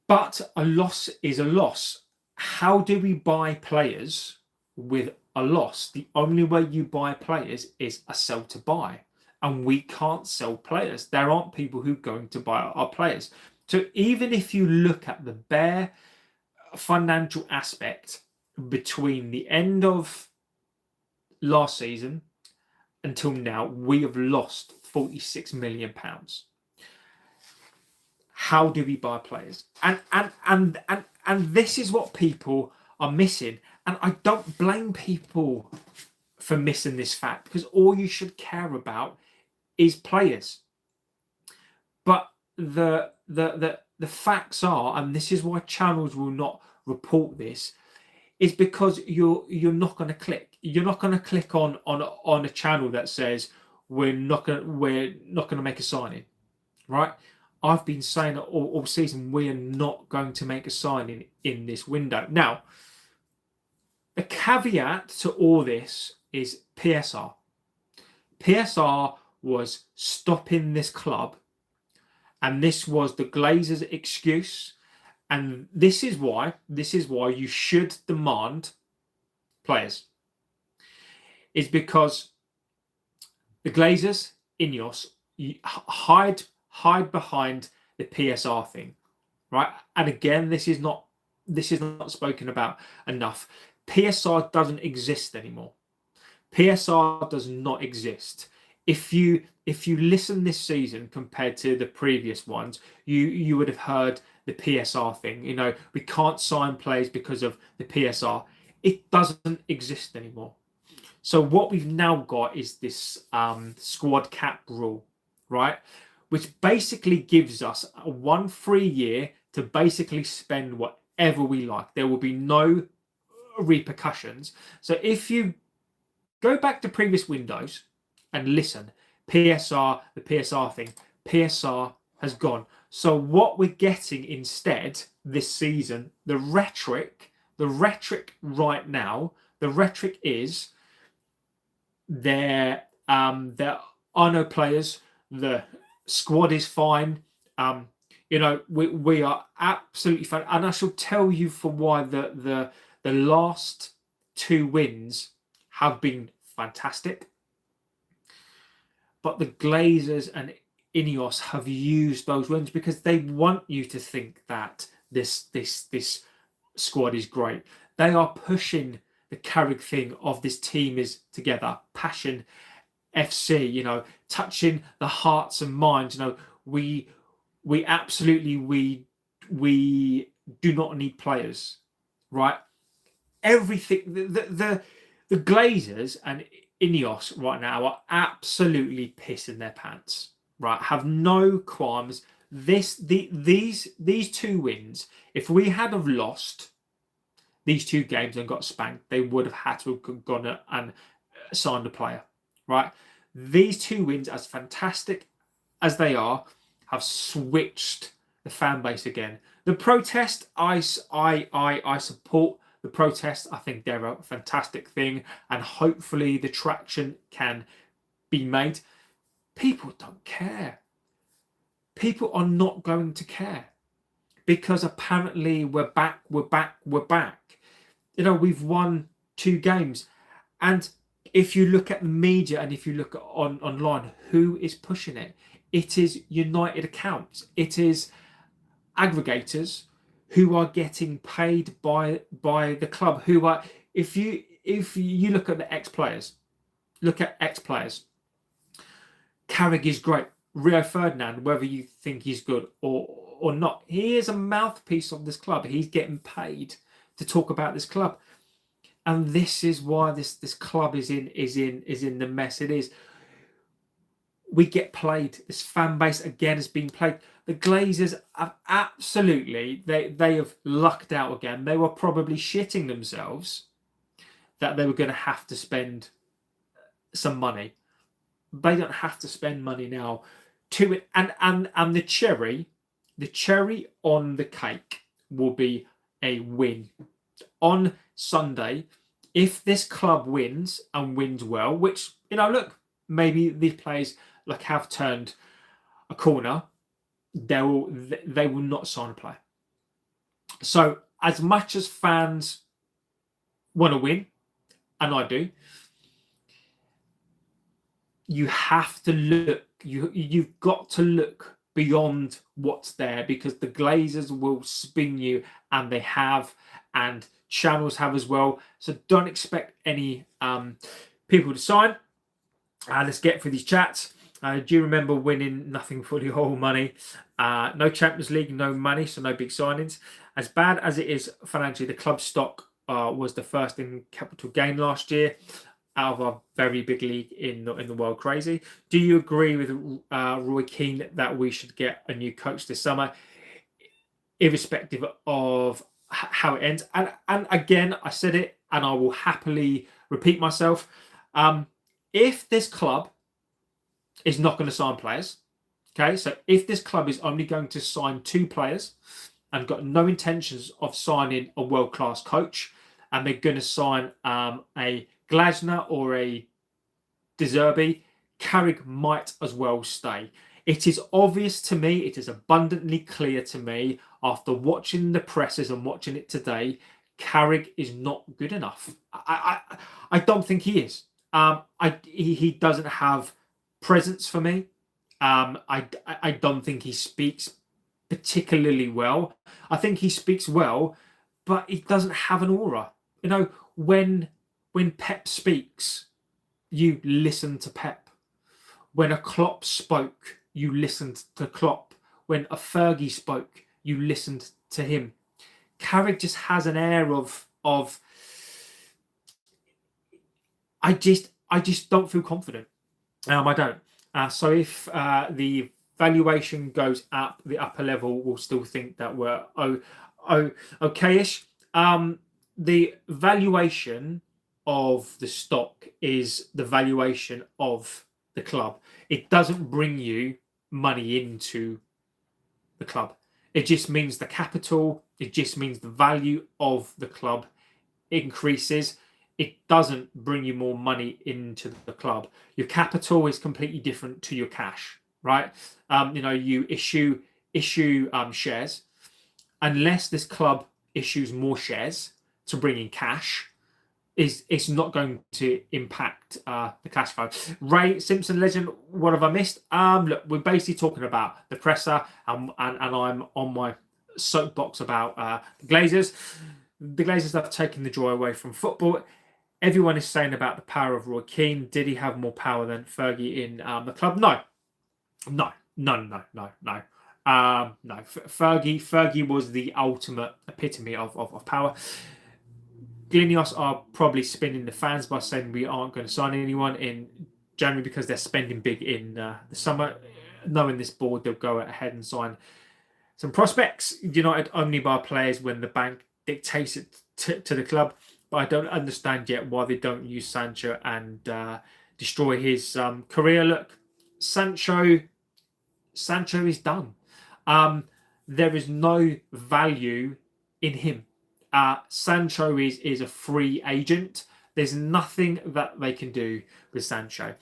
But a loss is a loss. How do we buy players with a loss? The only way you buy players is a sell to buy. And we can't sell players. There aren't people who are going to buy our players. So even if you look at the bare financial aspect between the end of last season until now, we have lost £46 million. How do we buy players? And this is what people are missing. And I don't blame people for missing this fact, because all you should care about is players. But the facts are, and this is why channels will not report this, is because you're not going to click. You're not going to click on a channel that says we're not going to make a signing, right? I've been saying all season, we are not going to make a signing in this window. Now, the caveat to all this is PSR. PSR was stopping this club, and this was the Glazers' excuse. And this is why you should demand players. Is because the Glazers, Ineos, hide behind the PSR thing, right? And again, this is not spoken about enough. PSR doesn't exist anymore. PSR does not exist. If you listen this season compared to the previous ones, you would have heard the PSR thing. We can't sign players because of the PSR. It doesn't exist anymore. So what we've now got is this squad cap rule, right? Which basically gives us a 1 free year to basically spend whatever we like. There will be no repercussions. So if you go back to previous windows and listen, the PSR thing, PSR has gone. So what we're getting instead this season, the rhetoric right now, the rhetoric is there are no players, the squad is fine. We are absolutely fine. And I shall tell you for why the last 2 wins have been fantastic. But the Glazers and Ineos have used those wins because they want you to think that this squad is great. They are pushing the Carrick thing of this team is together, passion, FC, touching the hearts and minds. We absolutely we do not need players, right? Everything the Glazers and Ineos right now are absolutely pissing their pants, right? Have no qualms. These 2 wins, if we had have lost these 2 games and got spanked, they would have had to have gone and signed a player, right? These 2 wins, as fantastic as they are, have switched the fan base again. The protest, I support the protest. I think they're a fantastic thing, and hopefully the traction can be made. People don't care. People are not going to care because apparently we're back. We've won 2 games, and if you look at the media and if you look at online, who is pushing it? It is United accounts. It is aggregators who are getting paid by the club. Who are, if you look at the ex-players, Carrick is great. Rio Ferdinand, whether you think he's good or not, he is a mouthpiece of this club. He's getting paid to talk about this club, and this is why this club is in the mess it is. We get played. This fan base again has been played. The Glazers have absolutely they have lucked out again. They were probably shitting themselves that they were going to have to spend some money. They don't have to spend money now to it. And the cherry on the cake will be a win on Sunday. If this club wins and wins well, which look, maybe these players have turned a corner, they will not sign a player. So as much as fans want to win, and I do, you have to look. You've got to look beyond what's there, because the Glazers will spin you, and they have, and channels have as well. So don't expect any people to sign. Let's get through these chats. Do you remember winning nothing for the whole money? No Champions League, no money, so no big signings. As bad as it is financially, the club stock was the first in capital gain last year out of a very big league in the world. Crazy. Do you agree with Roy Keane that we should get a new coach this summer, irrespective of how it ends? And again, I said it, and I will happily repeat myself. If this club is not going to sign players, okay, so if this club is only going to sign 2 players and got no intentions of signing a world-class coach, and they're going to sign a Glazer or a De Zerbi, Carrick might as well stay. It is obvious to me, it is abundantly clear to me, after watching the presses and watching it today, Carrick is not good enough. I don't think he is. He doesn't have presence for me. I don't think he speaks particularly well. I think he speaks well, but he doesn't have an aura. When Pep speaks, you listen to Pep. When a Klopp spoke, you listened to Klopp. When a Fergie spoke, you listened to him. Carrick just has an air of I just don't feel confident. I don't. So if the valuation goes up, the upper level will still think that we're okay-ish. The valuation of the stock is the valuation of the club. It doesn't bring you money into the club. It just means the capital, it just means the value of the club increases. It doesn't bring you more money into the club. Your capital is completely different to your cash, right? You issue shares. Unless this club issues more shares to bring in cash, it's not going to impact the cash flow. Ray Simpson legend, what have I missed? Look, we're basically talking about the presser, and I'm on my soapbox about the Glazers. The Glazers have taken the joy away from football. Everyone is saying about the power of Roy Keane. Did he have more power than Fergie in the club? No. Fergie was the ultimate epitome of power. Glinios are probably spinning the fans by saying we aren't going to sign anyone in January because they're spending big in the summer. Knowing this board, they'll go ahead and sign some prospects. United only buy players when the bank dictates it to the club. But I don't understand yet why they don't use Sancho and destroy his career. Look, Sancho is done. There is no value in him. Sancho is a free agent. There's nothing that they can do with Sancho.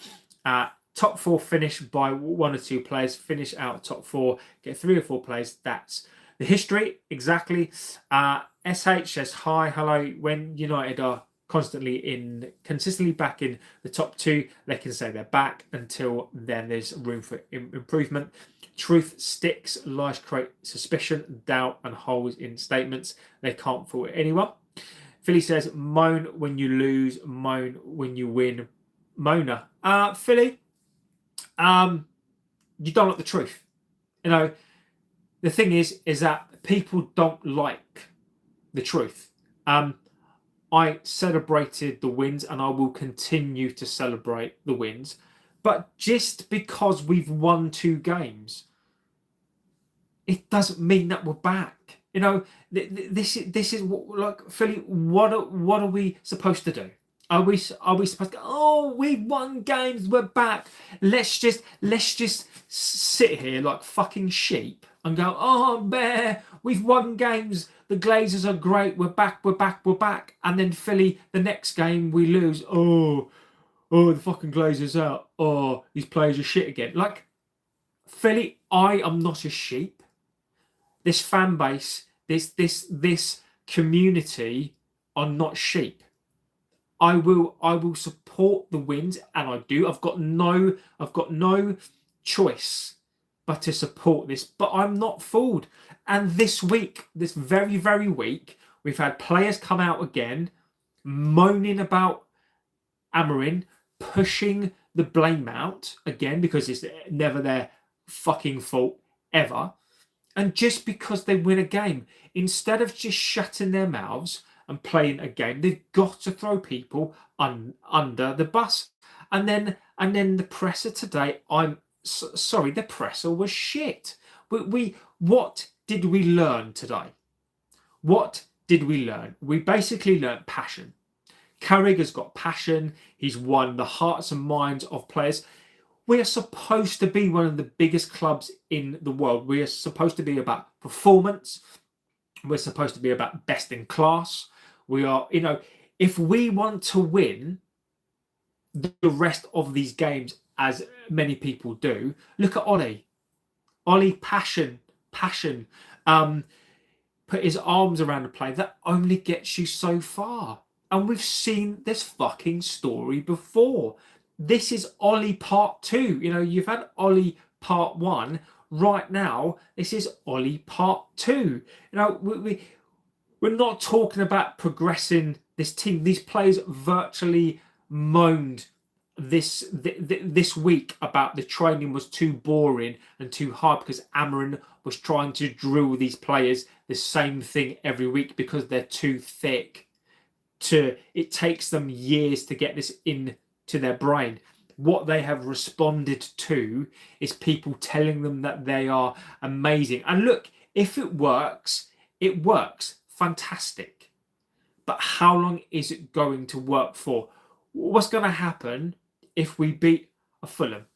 Top 4 finish by 1 or 2 players. Finish out top 4, get 3 or 4 players. That's the history, exactly. SH says, hi, hello. When United are consistently back in the top 2, they can say they're back. Until then, there's room for improvement. Truth sticks, lies create suspicion, doubt, and holes in statements. They can't fool anyone. Philly says, moan when you lose, moan when you win. Mona. Philly, you don't like the truth. The thing is that people don't like the truth. I celebrated the wins and I will continue to celebrate the wins. But just because we've won 2 games, it doesn't mean that we're back. This is like Philly. What are we supposed to do? Are we supposed to go, oh, we've won games, we're back. Let's just sit here like fucking sheep and go, oh, bear, we've won games. The Glazers are great. We're back. And then Philly, the next game we lose. Oh, the fucking Glazers out. Oh, these players are shit again. Like, Philly, I am not a sheep. This fan base, this community are not sheep. I will support the wins, and I do. I've got no choice but to support this. But I'm not fooled. And this week, this very, very week, we've had players come out again, moaning about Amorim, pushing the blame out again because it's never their fucking fault ever. And just because they win a game, instead of just shutting their mouths and playing a game, they've got to throw people under the bus. And then the presser today, I'm sorry, the presser was shit. What did we learn today? What did we learn? We basically learned passion. Carrick has got passion. He's won the hearts and minds of players. We are supposed to be one of the biggest clubs in the world. We are supposed to be about performance. We're supposed to be about best in class. We are, if we want to win the rest of these games, as many people do, look at Ollie. Ollie, passion. Put his arms around the play. That only gets you so far. And we've seen this fucking story before. This is Ollie part 2. You've had Ollie part 1. Right now, this is Ollie part 2. We're not talking about progressing this team. These players virtually moaned this week about the training was too boring and too hard because Amorim was trying to drill these players the same thing every week because they're too thick. It takes them years to get this into their brain. What they have responded to is people telling them that they are amazing. And look, if it works, it works. Fantastic. But how long is it going to work for? What's going to happen if we beat a Fulham?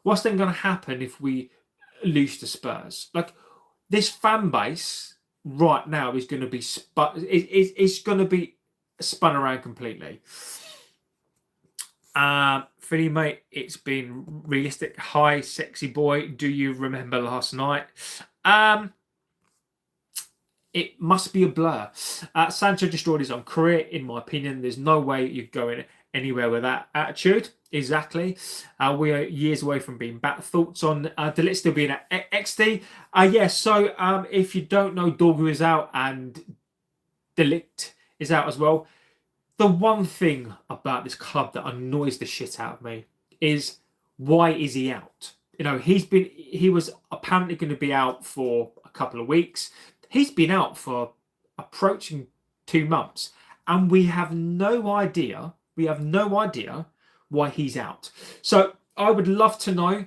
What's then going to happen if we lose to Spurs? Like, this fan base right now is going to be it's going to be spun around completely. Philly, mate, it's been realistic. Hi, sexy boy. Do you remember last night? It must be a blur. Sancho destroyed his own career, in my opinion. There's no way you're going anywhere with that attitude. Exactly. We are years away from being back. Thoughts on De Ligt still being at XD? Yes. So if you don't know, Dorgu is out and De Ligt is out as well. The one thing about this club that annoys the shit out of me is, why is he out? You know, he was apparently going to be out for a couple of weeks. He's been out for approaching 2 months, and we have no idea. We have no idea why he's out. So I would love to know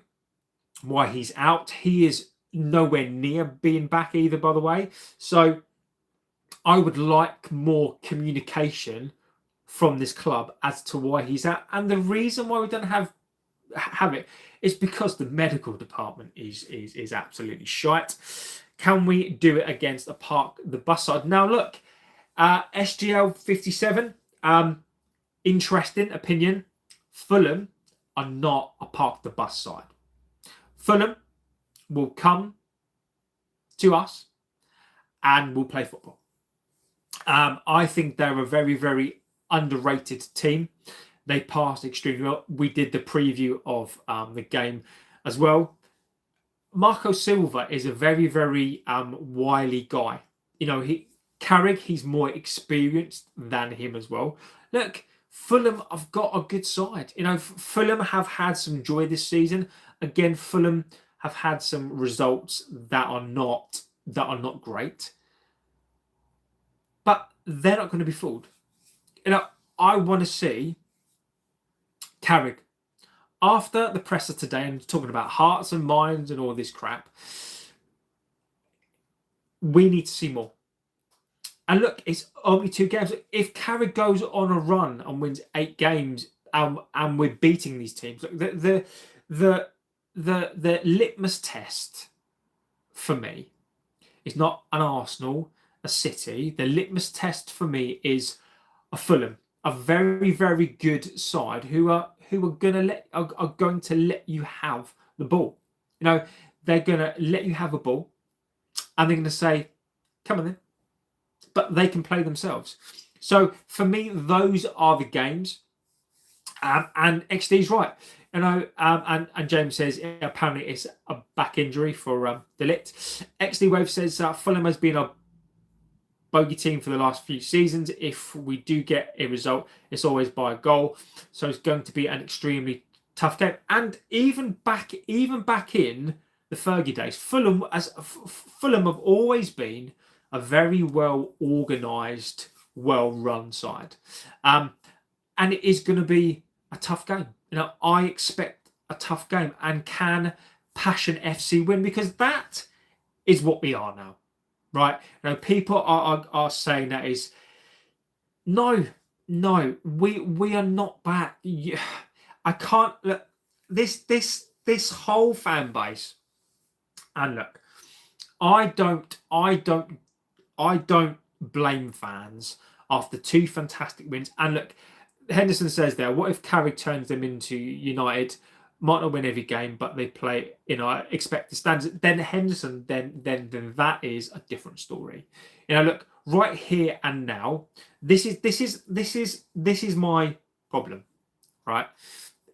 why he's out. He is nowhere near being back either, by the way. So I would like more communication from this club as to why he's out. And the reason why we don't have it is because the medical department is absolutely shite. Can we do it against the bus side? Now, look, SGL 57, interesting opinion. Fulham are not a park the bus side. Fulham will come to us and will play football. I think they're a very, very underrated team. They passed extremely well. We did the preview of the game as well. Marco Silva is a very, very wily guy. You know, Carrick, he's more experienced than him as well. Look, Fulham have got a good side. You know, Fulham have had some joy this season. Again, Fulham have had some results that are not great. But they're not going to be fooled. You know, I want to see Carrick, after the presser today and talking about hearts and minds and all this crap, we need to see more. And look, it's only 2 games. If Carrick goes on a run and wins 8 games, and we're beating these teams, the litmus test for me is not an Arsenal, a City. The litmus test for me is a Fulham, a very, very good side who are going to let you have the ball. You know, they're going to let you have a ball, and they're going to say, "Come on then," but they can play themselves. So for me, those are the games. And XD's right. You know, and James says apparently it's a back injury for De Ligt. XD Wave says Fulham has been a bogey team for the last few seasons. If we do get a result, it's always by a goal. So it's going to be an extremely tough game. And even back in the Fergie days, Fulham have always been a very well organised, well run side. And it is going to be a tough game. You know, I expect a tough game. And can Passion FC win? Because that is what we are now. Right? You know, people are saying that is no, we are not back. I can't look, this whole fan base, and look, I don't blame fans after 2 fantastic wins. And look, Henderson says there, what if Carrick turns them into United? Might not win every game, but they play, expected standards. Then Henderson, then that is a different story. You know, look, right here and now, this is my problem, right?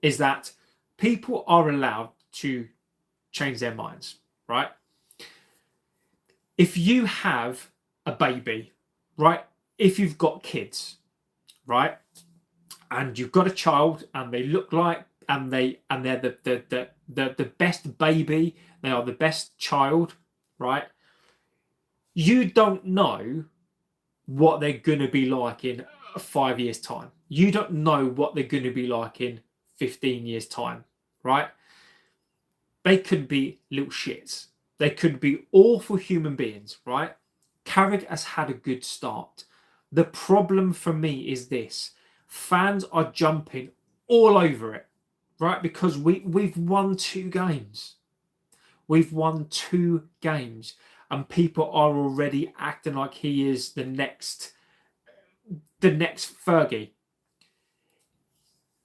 Is that people are allowed to change their minds, right? If you have a baby, right? If you've got kids, right? And you've got a child and they look like, and they're the best baby, they are the best child, right? You don't know what they're going to be like in 5 years' time. You don't know what they're going to be like in 15 years' time, right? They could be little shits. They could be awful human beings, right? Carrick has had a good start. The problem for me is this. Fans are jumping all over it, right? Because we've won 2 games. We've won 2 games, and people are already acting like he is the next Fergie.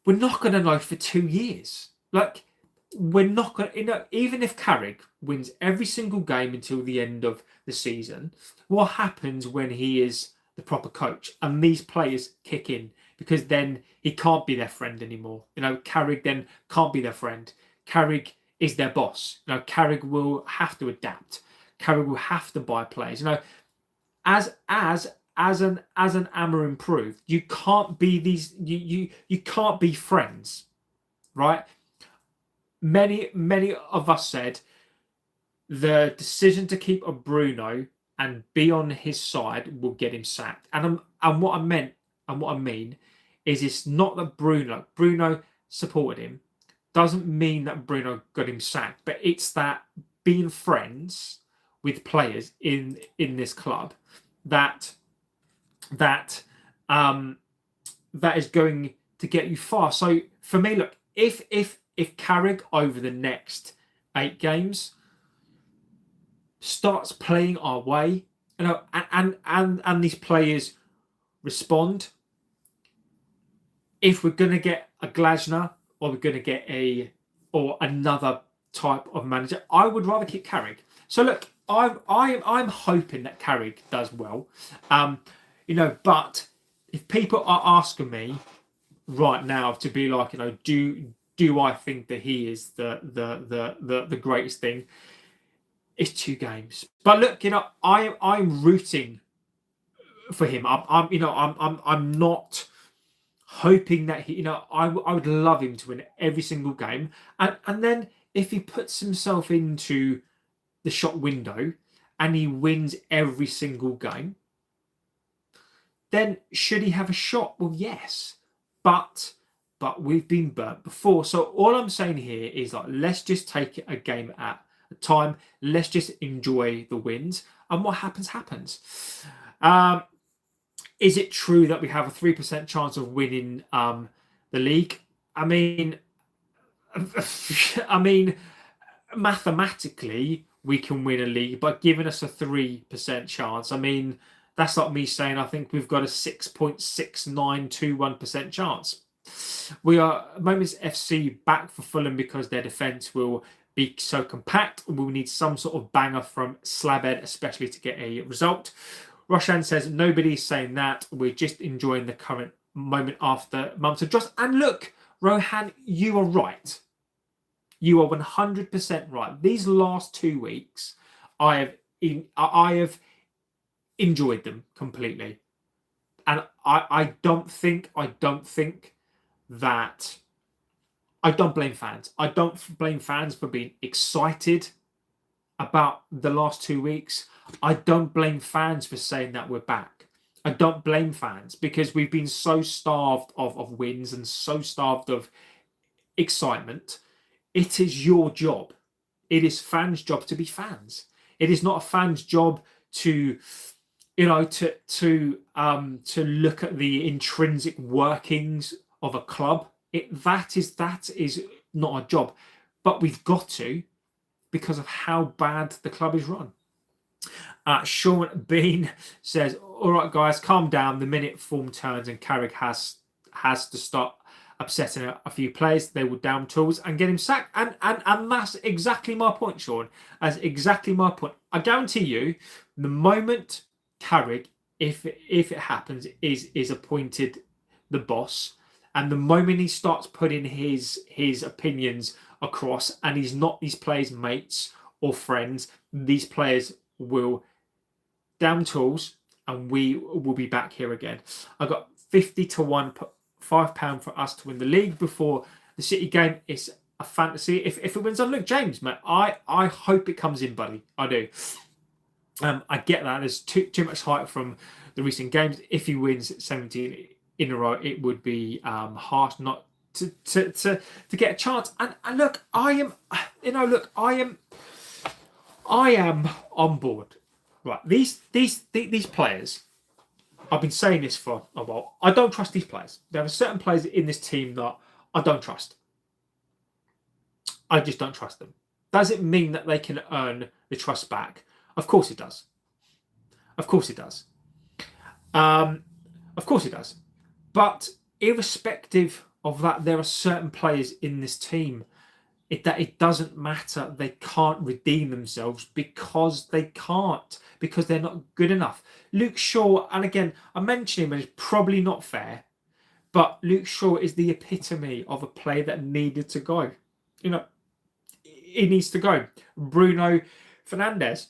We're not going to know for 2 years. Like, we're not going to, even if Carrick wins every single game until the end of the season, what happens when he is the proper coach and these players kick in? Because then he can't be their friend anymore. Carrick then can't be their friend. Carrick is their boss. Carrick will have to adapt. Carrick will have to buy players. As an Amarim proved, you can't be these. You can't be friends, right? Many of us said the decision to keep a Bruno and be on his side will get him sacked. And what I mean is, it's not that Bruno supported him, doesn't mean that Bruno got him sacked, but it's that being friends with players in this club that is going to get you far. So for me, look, if Carrick over the next 8 games starts playing our way, and these players respond, if we're going to get a Glazer or we're going to get another type of manager, I would rather keep Carrick. So look, I'm hoping that Carrick does well, but if people are asking me right now to be like, do I think that he is the greatest thing? It's 2 games, but look, I'm rooting for him. I'm not hoping that he, I would love him to win every single game, and then if he puts himself into the shop window and he wins every single game, then should he have a shot? Well, yes, but we've been burnt before. So all I'm saying here is, like, let's just take it a game at a time. Let's just enjoy the wins, and what happens. Is it true that we have a 3% chance of winning the league? I mean, mathematically we can win a league, but giving us a 3% chance, that's like me saying I think we've got a 6.6921% chance. We are Moments FC back for Fulham because their defence will be so compact. We'll need some sort of banger from Slabhead, especially to get a result. Roshan says nobody's saying that. We're just enjoying the current moment after months of trust. And look, Rohan, you are right. You are 100% right. These last 2 weeks, I have enjoyed them completely, and I don't blame fans. I don't blame fans for being excited about the last 2 weeks. I don't blame fans for saying that we're back. I don't blame fans because we've been so starved of wins and so starved of excitement. It is your job. It is fans' job to be fans. It is not a fan's job to look at the intrinsic workings of a club. That is not our job, but we've got to, because of how bad the club is run. Sean Bean says, all right, guys, calm down. The minute form turns and Carrick has to start upsetting a few players, they will down tools and get him sacked. And that's exactly my point, Sean. That's exactly my point. I guarantee you, the moment Carrick, if it happens, is appointed the boss, and the moment he starts putting his opinions across and he's not these players' mates or friends, these players will down tools and we will be back here again. I got 50-1, £5 for us to win the league before the City game. It's a fantasy. If it wins on Luke James, mate, I hope it comes in, buddy. I do. I get that. There's too much hype from the recent games. If he wins 17 in a row, it would be harsh not to get a chance. And look, I am on board. Right, these players, I've been saying this for a while. I don't trust these players. There are certain players in this team that I don't trust. I just don't trust them. Does it mean that they can earn the trust back? Of course it does. Of course it does. Of course it does. But irrespective of that, there are certain players in this team that it doesn't matter. They can't redeem themselves because they can't, because they're not good enough. Luke Shaw, and again, I mention him, and it's probably not fair, but Luke Shaw is the epitome of a player that needed to go. You know, he needs to go. Bruno Fernandes,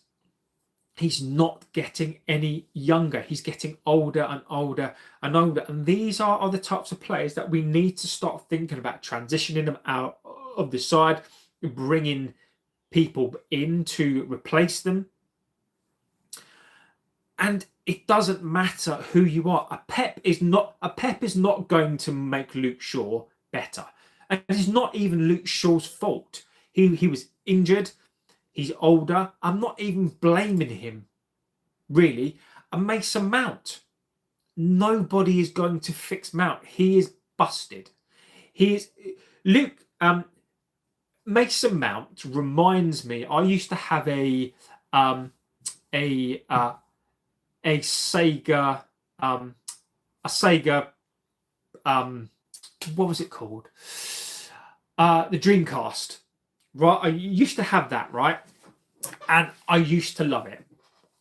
he's not getting any younger. He's getting older and older and older. And these are the types of players that we need to start thinking about transitioning them out of the side, bringing people in to replace them. And it doesn't matter who you are. A Pep is not going to make Luke Shaw better. And it's not even Luke Shaw's fault. He was injured. He's older. I'm not even blaming him, really. And Mason Mount, nobody is going to fix Mount. He is busted. Mason Mount reminds me. I used to have a Sega, what was it called? The Dreamcast. Right, I used to have that, right? And I used to love it.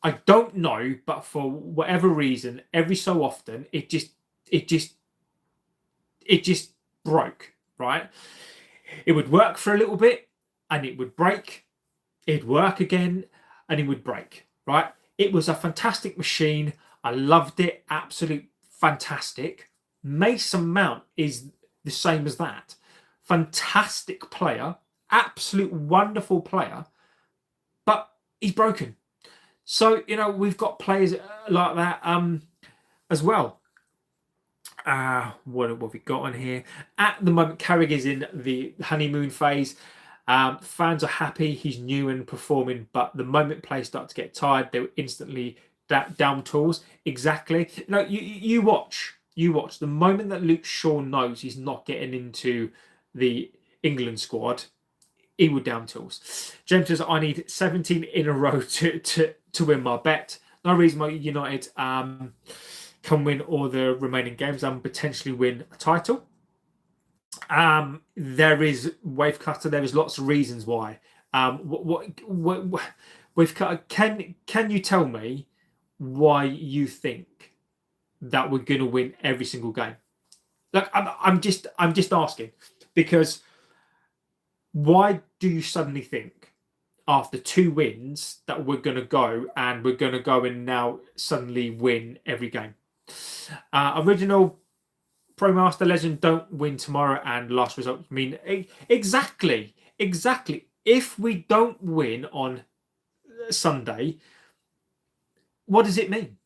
I don't know, but for whatever reason, every so often it just broke, right? It would work for a little bit and it would break. It'd work again and it would break, right? It was a fantastic machine. I loved it. Absolute fantastic. Mason Mount is the same as that. Fantastic player. Absolute wonderful player, but he's broken. So, we've got players like that as well. What have we got on here? At the moment, Carrick is in the honeymoon phase. Fans are happy. He's new and performing, but the moment players start to get tired, they're instantly down tools. Exactly. You watch. The moment that Luke Shaw knows he's not getting into the England squad, he would down tools. James says, I need 17 in a row to win my bet. No reason why United can win all the remaining games and potentially win a title. There is wave cutter. There is lots of reasons why. Wave cutter. Can you tell me why you think that we're going to win every single game? Like I'm just asking, because why do you suddenly think after 2 wins that we're going to go and now suddenly win every game? Original Pro Master Legend don't win tomorrow and last result mean exactly. If we don't win on Sunday, what does it mean?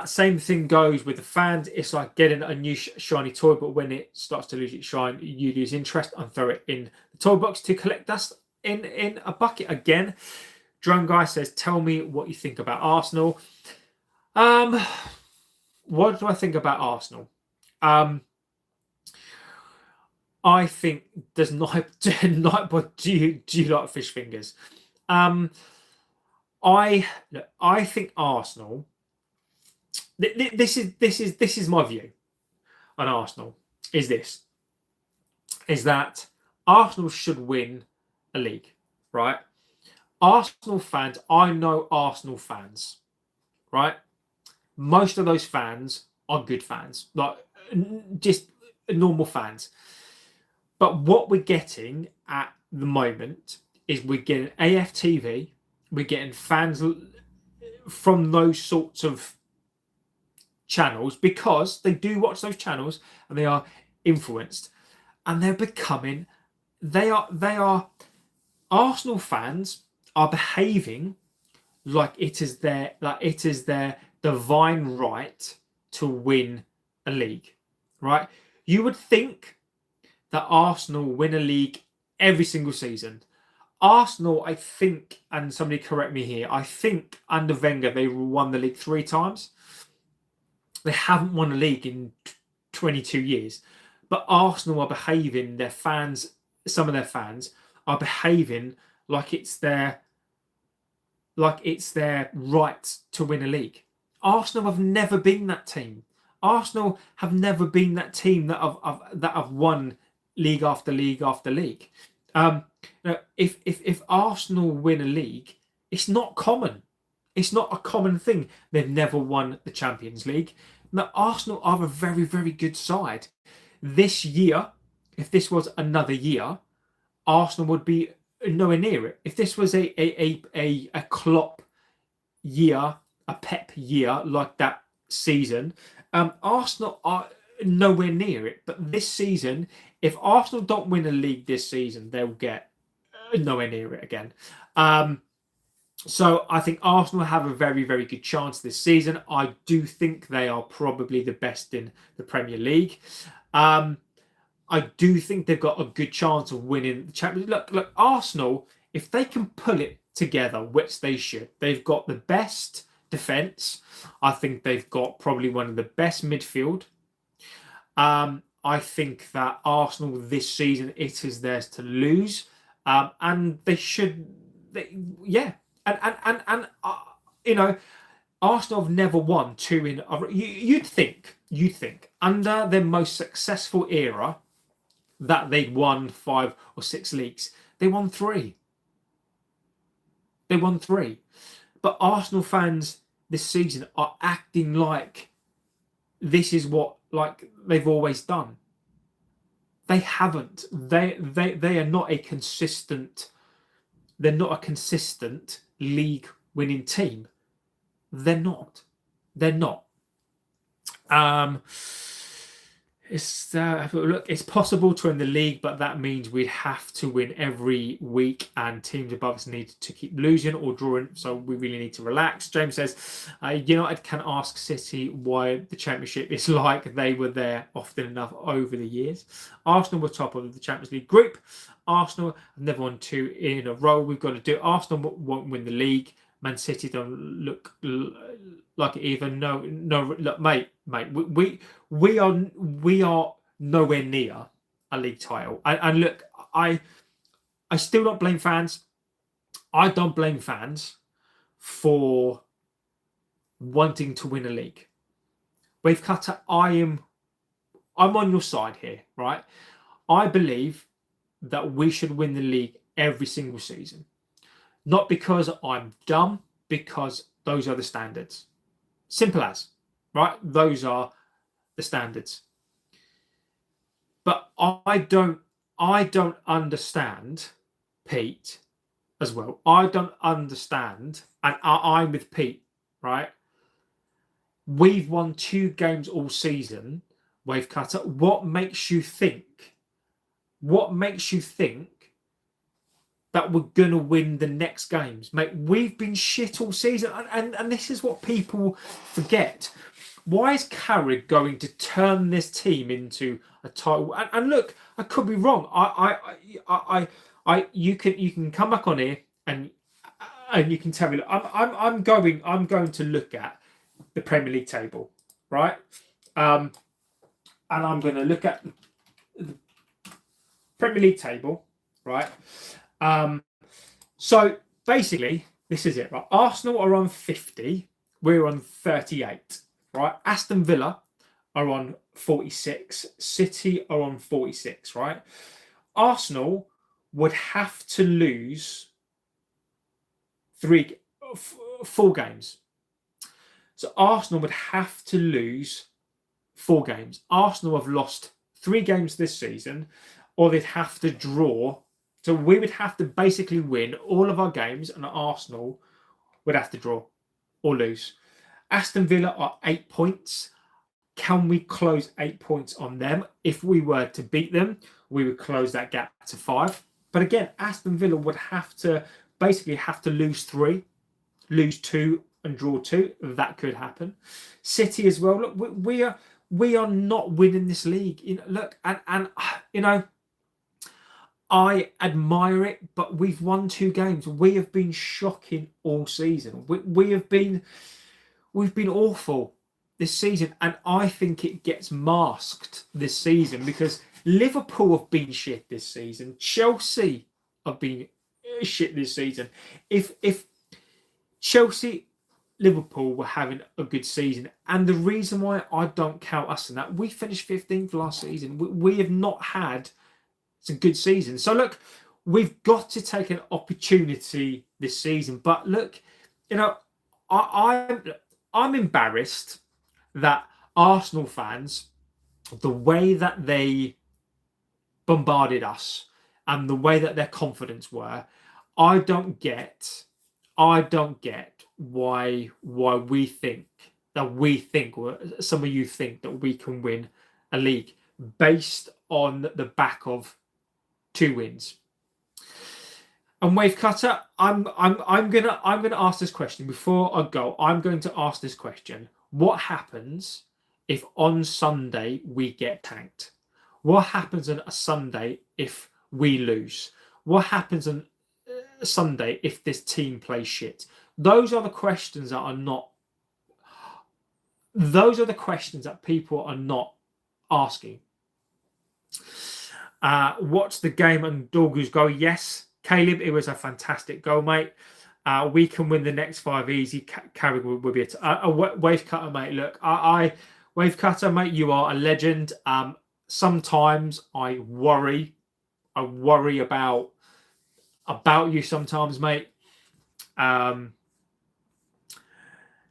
Same thing goes with the fans. It's like getting a new shiny toy, but when it starts to lose its shine, you lose interest and throw it in the toy box to collect dust in a bucket again. Drone Guy says, tell me what you think about Arsenal. What do I think about Arsenal? I think there's not. But do you like fish fingers? I think Arsenal. This is my view on Arsenal. Is that Arsenal should win a league, right? Arsenal fans. I know Arsenal fans, right? Most of those fans are good fans, like just normal fans. But what we're getting at the moment is we're getting AFTV, we're getting fans from those sorts of channels because they do watch those channels and they are influenced, and they're becoming. They are Arsenal fans are behaving like it is their divine right to win a league, right? You would think that Arsenal win a league every single season. Arsenal, I think, and somebody correct me here, I think under Wenger they won the league 3 times. They haven't won a league in 22 years. But Arsenal are behaving, their fans some of their fans are behaving like it's their right to win a league. Arsenal have never been that team. Arsenal have never been that team that have won league after league after league. If Arsenal win a league, it's not common. It's not a common thing. They've never won the Champions League. Now, Arsenal are a very, very good side. This year, if this was another year, Arsenal would be nowhere near it. If this was a Klopp year, a Pep year like that season, Arsenal are nowhere near it. But this season, if Arsenal don't win a league this season, they'll get nowhere near it again. So I think Arsenal have a very, very good chance this season. I do think they are probably the best in the Premier League. I do think they've got a good chance of winning the Champions League. Look, Arsenal, if they can pull it together, which they should, they've got the best defence. I think they've got probably one of the best midfield. I think that Arsenal this season, it is theirs to lose. And they should, And Arsenal have never won two in. You'd think under their most successful era that they'd won 5 or 6 leagues. They won 3. But Arsenal fans this season are acting like this is what they've always done. They haven't. They are not a consistent. They're not a consistent league winning team. They're not. It's possible to win the league, but that means we have to win every week, and teams above us need to keep losing or drawing. So we really need to relax. James says, United can ask City why the Championship is like they were there often enough over the years. Arsenal were top of the Champions League group. Arsenal have never won 2 in a row. We've got to do it. Arsenal won't win the league. Man City don't look like it either. No, look, mate. We are nowhere near a league title. And look, I still don't blame fans. I don't blame fans for wanting to win a league. Wave Cutter, I'm on your side here, right? I believe that we should win the league every single season. Not because I'm dumb, because those are the standards. Simple as, right? Those are the standards. But I don't understand Pete as well. I don't understand, and I'm with Pete, right? We've won 2 games all season, Wave Cutter. What makes you think that we're going to win the next games? Mate, we've been shit all season. And this is what people forget. Why is Carrick going to turn this team into a title? And look, I could be wrong. You can come back on here and you can tell me. Look, I'm going to look at the Premier League table, right? And I'm going to look at the Premier League table, right? So basically, this is it, right? Arsenal are on 50. We're on 38, right? Aston Villa are on 46. City are on 46, right? Arsenal would have to lose 4 games. So Arsenal would have to lose 4 games. Arsenal have lost 3 games this season, or they'd have to draw. So we would have to basically win all of our games, and Arsenal would have to draw or lose. Aston Villa are 8 points. Can we close 8 points on them? If we were to beat them, we would close that gap to 5. But again, Aston Villa would have to lose 3, lose 2, and draw 2. That could happen. City as well. Look, we are not winning this league. Look, and I admire it, but we've won 2 games. We have been shocking all season. We've been awful this season, and I think it gets masked this season because Liverpool have been shit this season. Chelsea have been shit this season. If Chelsea, Liverpool were having a good season, and the reason why I don't count us in that, we finished 15th last season. We have not had some good seasons. So look, we've got to take an opportunity this season. But look, I'm embarrassed that Arsenal fans, the way that they bombarded us and the way that their confidence were, I don't get why we think, or some of you think, that we can win a league based on the back of 2 wins. And Wave Cutter, I'm gonna ask this question before I go. I'm going to ask this question: what happens if on Sunday we get tanked? What happens on a Sunday if we lose? What happens on a Sunday if this team plays shit? Those are the questions that are not. Those are the questions that people are not asking. Watch the game and Dorgu's goal. Yes, Caleb, it was a fantastic goal, mate. We can win the next 5 easy. Carrick will be a Wave Cutter, mate. Look, Wave Cutter, mate, you are a legend. Sometimes I worry about you sometimes, mate.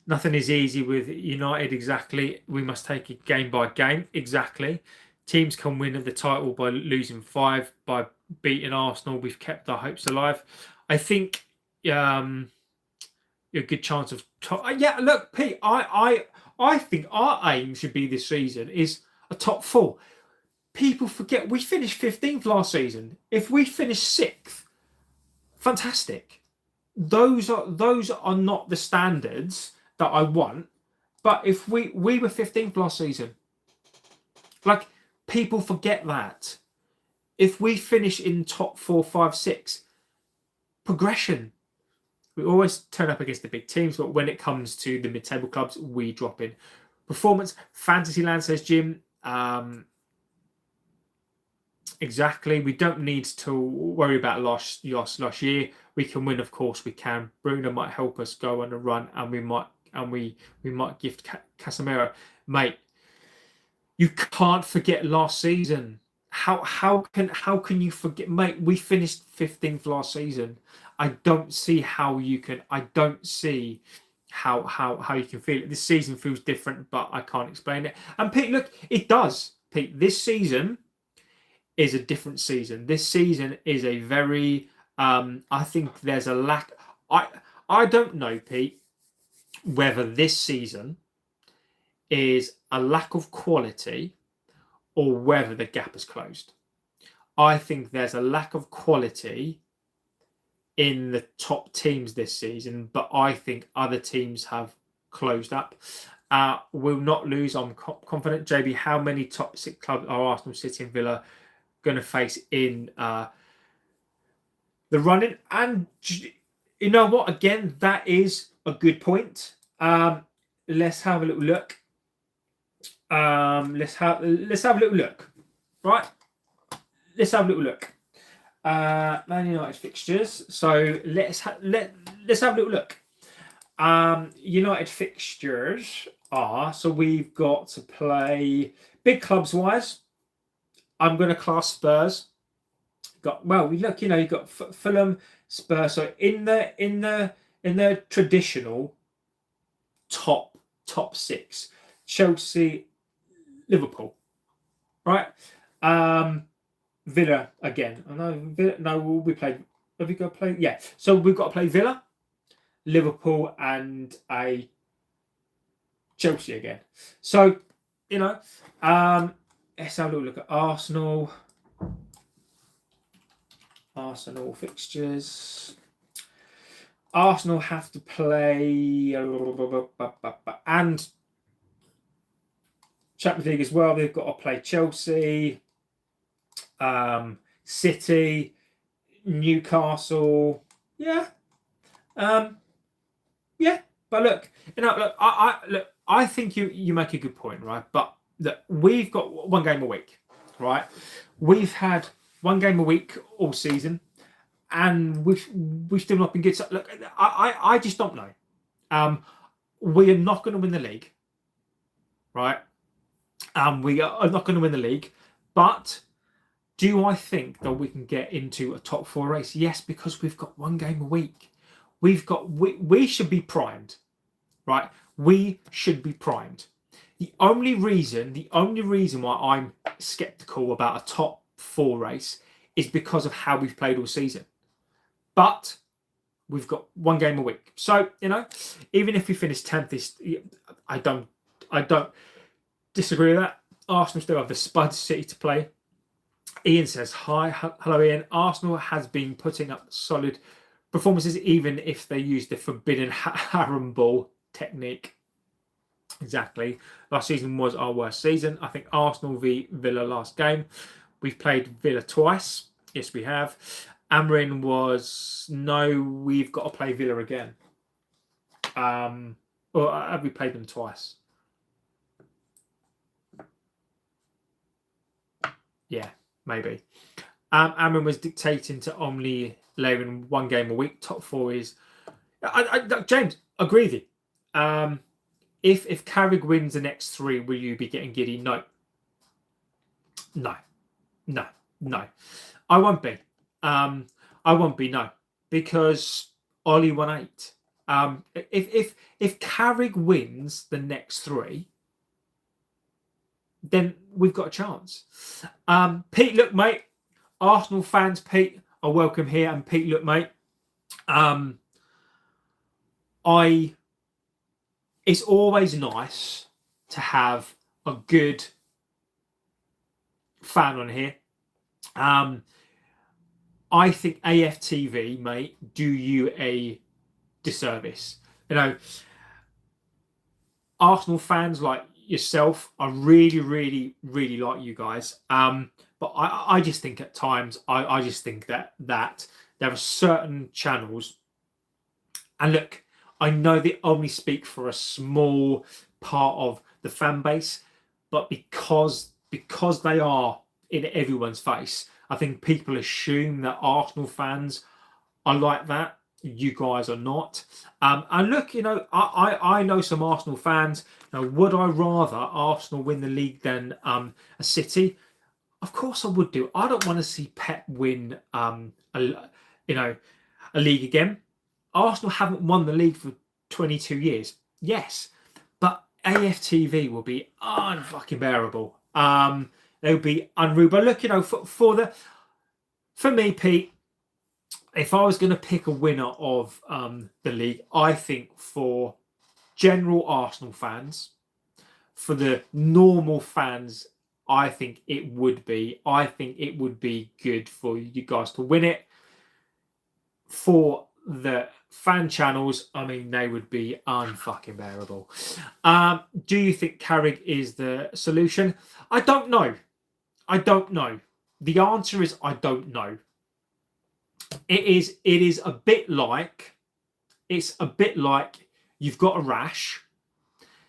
Nothing is easy with United, exactly. We must take it game by game, exactly. Teams can win the title by losing 5, by beating Arsenal. We've kept our hopes alive. I think a good chance of yeah, look, Pete, I think our aim should be this season is a top 4. People forget we finished 15th last season. If we finish 6th, fantastic. Those are not the standards that I want. But if we were 15th last season, like, people forget that. If we finish in top 4, 5, 6, progression. We always turn up against the big teams, but when it comes to the mid-table clubs, we drop in. Performance, Fantasyland, says Jim. Exactly. We don't need to worry about last year. We can win, of course we can. Bruno might help us go on a run, and we might gift Casemiro. Mate, you can't forget last season. How can you forget, mate? We finished 15th last season. I don't see how you can. I don't see how you can feel it. This season feels different, but I can't explain it. And Pete, look, it does. Pete, this season is a different season. This season is a very. I think there's a lack. I don't know, Pete, whether this season is a lack of quality or whether the gap has closed. I think there's a lack of quality in the top teams this season, but I think other teams have closed up. Will not lose, I'm confident. JB, how many top 6 clubs are Arsenal, City and Villa going to face in the running? And you know what? Again, that is a good point. Let's have a little look. Let's have a little look. Right? Let's have a little look. Man United fixtures. So let's have a little look. United fixtures are, so we've got to play big clubs wise. I'm going to class Spurs. You've got Fulham, Spurs. So in the traditional top 6, Chelsea, Liverpool, right? Villa again. I know Villa. No, we played. Have we got to play? Yeah. So we've got to play Villa, Liverpool, and a Chelsea again. So let's have a little look at Arsenal. Arsenal fixtures. Arsenal have to play and Champions League as well. They've got to play Chelsea, City, Newcastle. Yeah. Yeah. But look, I think you make a good point, right? But look, we've got one game a week, right? We've had one game a week all season, and we've still not been good. So, look, I just don't know. We are not going to win the league, right? We are not going to win the league, but do I think that we can get into a top 4 race? Yes, because we've got one game a week. We should be primed, right? We should be primed. The only reason why I'm skeptical about a top 4 race is because of how we've played all season. But we've got one game a week. So, even if we finish 10th, I don't disagree with that. Arsenal still have the Spud City to play. Ian says, hi. Hello, Ian. Arsenal has been putting up solid performances, even if they use the forbidden harem ball technique. Exactly. Last season was our worst season. I think Arsenal v Villa last game. We've played Villa twice. Yes, we have. Amrin was, no, we've got to play Villa again. Or have we played them twice? Yeah, maybe. Amrin was dictating to only layering one game a week. Top 4 is... James, agree with you. If Carrick wins the next 3, will you be getting giddy? No. I won't be. No, because Ollie won 8. If Carrick wins the next 3, then we've got a chance. Pete, look, mate. Arsenal fans, Pete, are welcome here. And Pete, look, mate. It's always nice to have a good fan on here. I think AFTV, mate, do you a disservice. Arsenal fans like yourself, I really, really, really like you guys. But I just think at times, I just think that there are certain channels, and look, I know they only speak for a small part of the fan base, but because they are in everyone's face, I think people assume that Arsenal fans are like that. You guys are not. And look, I know some Arsenal fans. Would I rather Arsenal win the league than a City? Of course I would do. I don't want to see Pep win a league again. Arsenal haven't won the league for 22 years. Yes, but AFTV will be unfucking bearable. They'll be unreal. But look, for me, Pete, if I was going to pick a winner of the league, I think for general Arsenal fans, for the normal fans, I think it would be good for you guys to win it. For the fan channels, I mean, they would be unfucking bearable. Do you think Carrick is the solution? I don't know. The answer is I don't know. It is a bit like you've got a rash.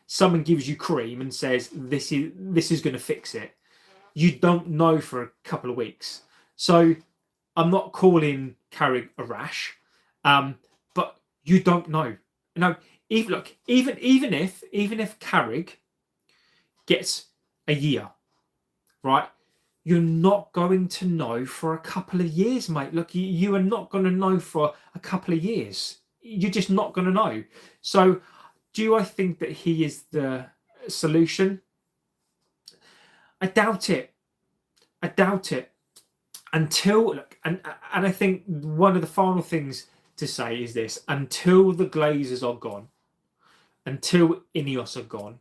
Someone gives you cream and says this is going to fix it. You don't know for a couple of weeks. So I'm not calling Carrick a rash, but you don't know. Even if Carrick gets a year, right? You're not going to know for a couple of years, mate. Look, you are not going to know for a couple of years. You're just not going to know. So, do I think that he is the solution? I doubt it. Until, and I think one of the final things to say is this: until the Glazers are gone, until Ineos are gone,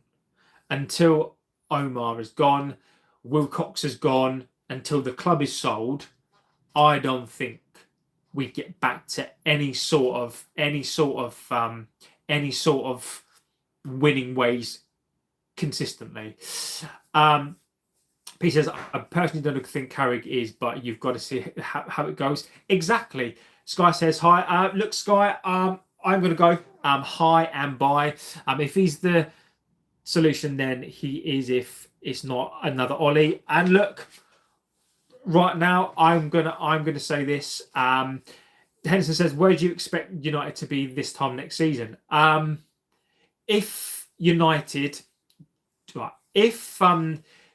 until Omar is gone, Wilcox is gone, until the club is sold, I don't think we get back to any sort of winning ways consistently. He says, I personally don't think Carrick is, but you've got to see how it goes. Exactly. Sky says hi. Look, Sky, I'm going to go hi and bye. If he's the solution, then he is. If it's not, another Ollie. And look, right now, I'm gonna say this. Henderson says, "Where do you expect United to be this time next season?" If United, right, if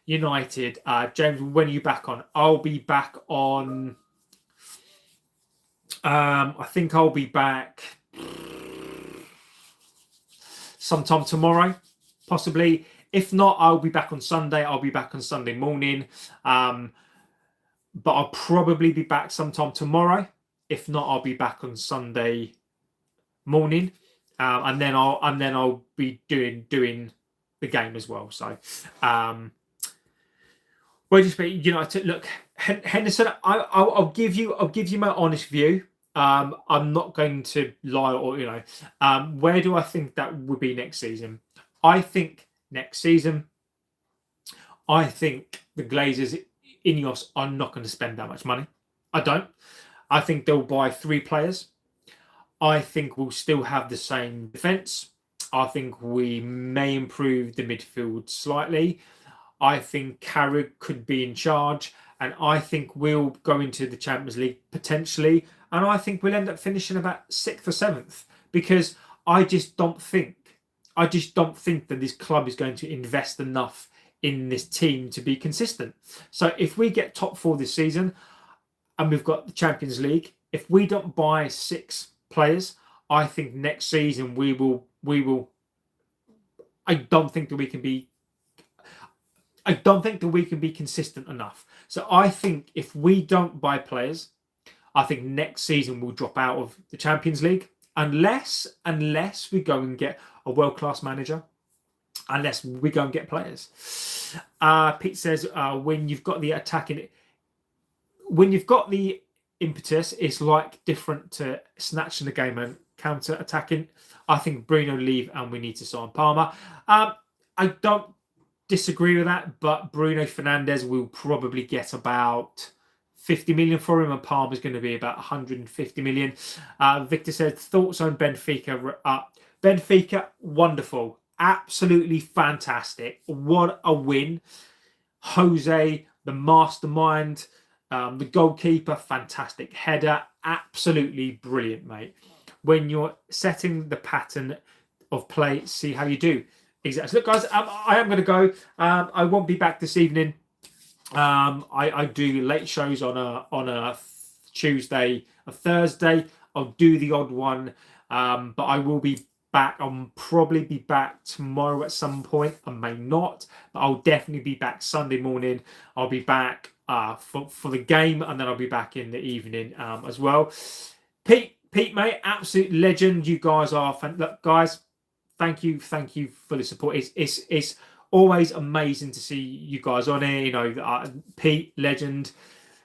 United, James, when are you back on? I'll be back on. I think I'll be back sometime tomorrow, possibly. If not, I'll be back on Sunday. I'll be back on Sunday morning. But I'll probably be back sometime tomorrow. If not, I'll be back on Sunday morning, and then I'll be doing the game as well. So, where do you speak? Look, Henderson. I'll give you my honest view. I'm not going to lie or where do I think that would be next season? I think next season, I think the Glazers, Ineos, are not going to spend that much money. I don't. I think they'll buy 3 players. I think we'll still have the same defence. I think we may improve the midfield slightly. I think Carrick could be in charge. And I think we'll go into the Champions League potentially. And I think we'll end up finishing about 6th or 7th. Because I just don't think that this club is going to invest enough in this team to be consistent. So if we get top 4 this season and we've got the Champions League, if we don't buy 6 players, I think next season we will. I don't think that we can be consistent enough. So I think if we don't buy players, I think next season we'll drop out of the Champions League unless we go and get a world-class manager. Unless we go and get players. Pete says, when you've got the impetus, it's like different to snatching the game and counter-attacking. I think Bruno leave and we need to sign Palmer. I don't disagree with that, but Bruno Fernandes will probably get about 50 million for him, and Palmer's going to be about 150 million. Victor said, thoughts on Benfica? Benfica, wonderful. Absolutely fantastic. What a win. Jose, the mastermind, the goalkeeper, fantastic header. Absolutely brilliant, mate. When you're setting the pattern of play, see how you do. Exactly. Look, guys, I am going to go. I won't be back this evening. I do late shows on a Tuesday, a Thursday. I'll do the odd one, but I will be back. I'll probably be back tomorrow at some point. I may not, but I'll definitely be back Sunday morning. I'll be back for the game, and then I'll be back in the evening as well. Pete, mate, absolute legend. You guys are look, guys. Thank you for the support. It's always amazing to see you guys on here. Pete, legend.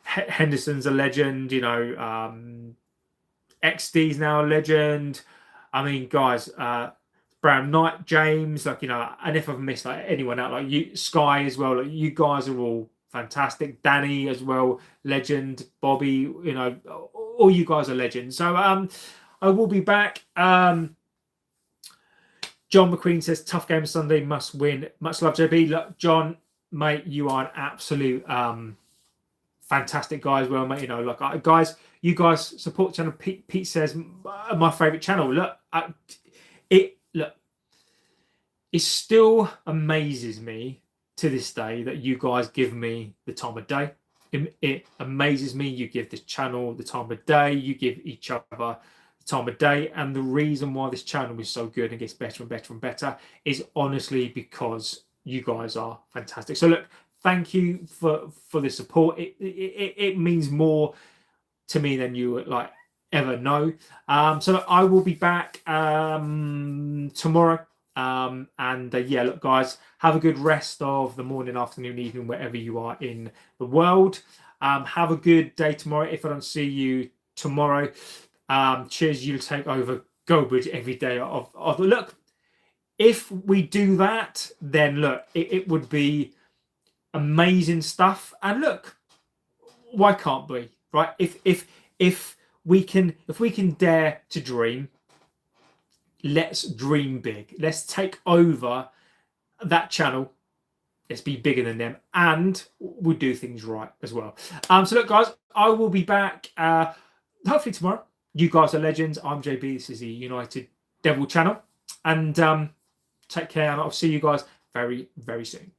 Henderson's a legend. XD's now a legend. I mean, guys, Brown Knight, James, and if I've missed anyone out, you, Sky as well, you guys are all fantastic. Danny as well, legend. Bobby, all you guys are legends. So I will be back. John McQueen says, tough game Sunday, must win. Much love, JB. Look, John, mate, you are an absolute fantastic guy as well, mate. Guys, you guys support the channel. Pete says, my favourite channel. Look, it still amazes me to this day that you guys give me the time of day. It amazes me. You give this channel the time of day. You give each other the time of day. And the reason why this channel is so good and gets better and better and better is honestly because you guys are fantastic. So look, thank you for the support. It means more to me than you ever know. So I will be back tomorrow. Yeah, look, guys, have a good rest of the morning, afternoon, evening, wherever you are in the world. Have a good day tomorrow. If I don't see you tomorrow, cheers, you'll take over Goldbridge every day of look. If we do that, then look, it would be amazing stuff. And look, why can't we? Right? If we can dare to dream, let's dream big. Let's take over that channel let's be bigger than them, and we'll do things right as well. So look, guys, I will be back hopefully tomorrow. You guys are legends. I'm JB. This is the United Devil channel, and take care, and I'll see you guys very, very soon.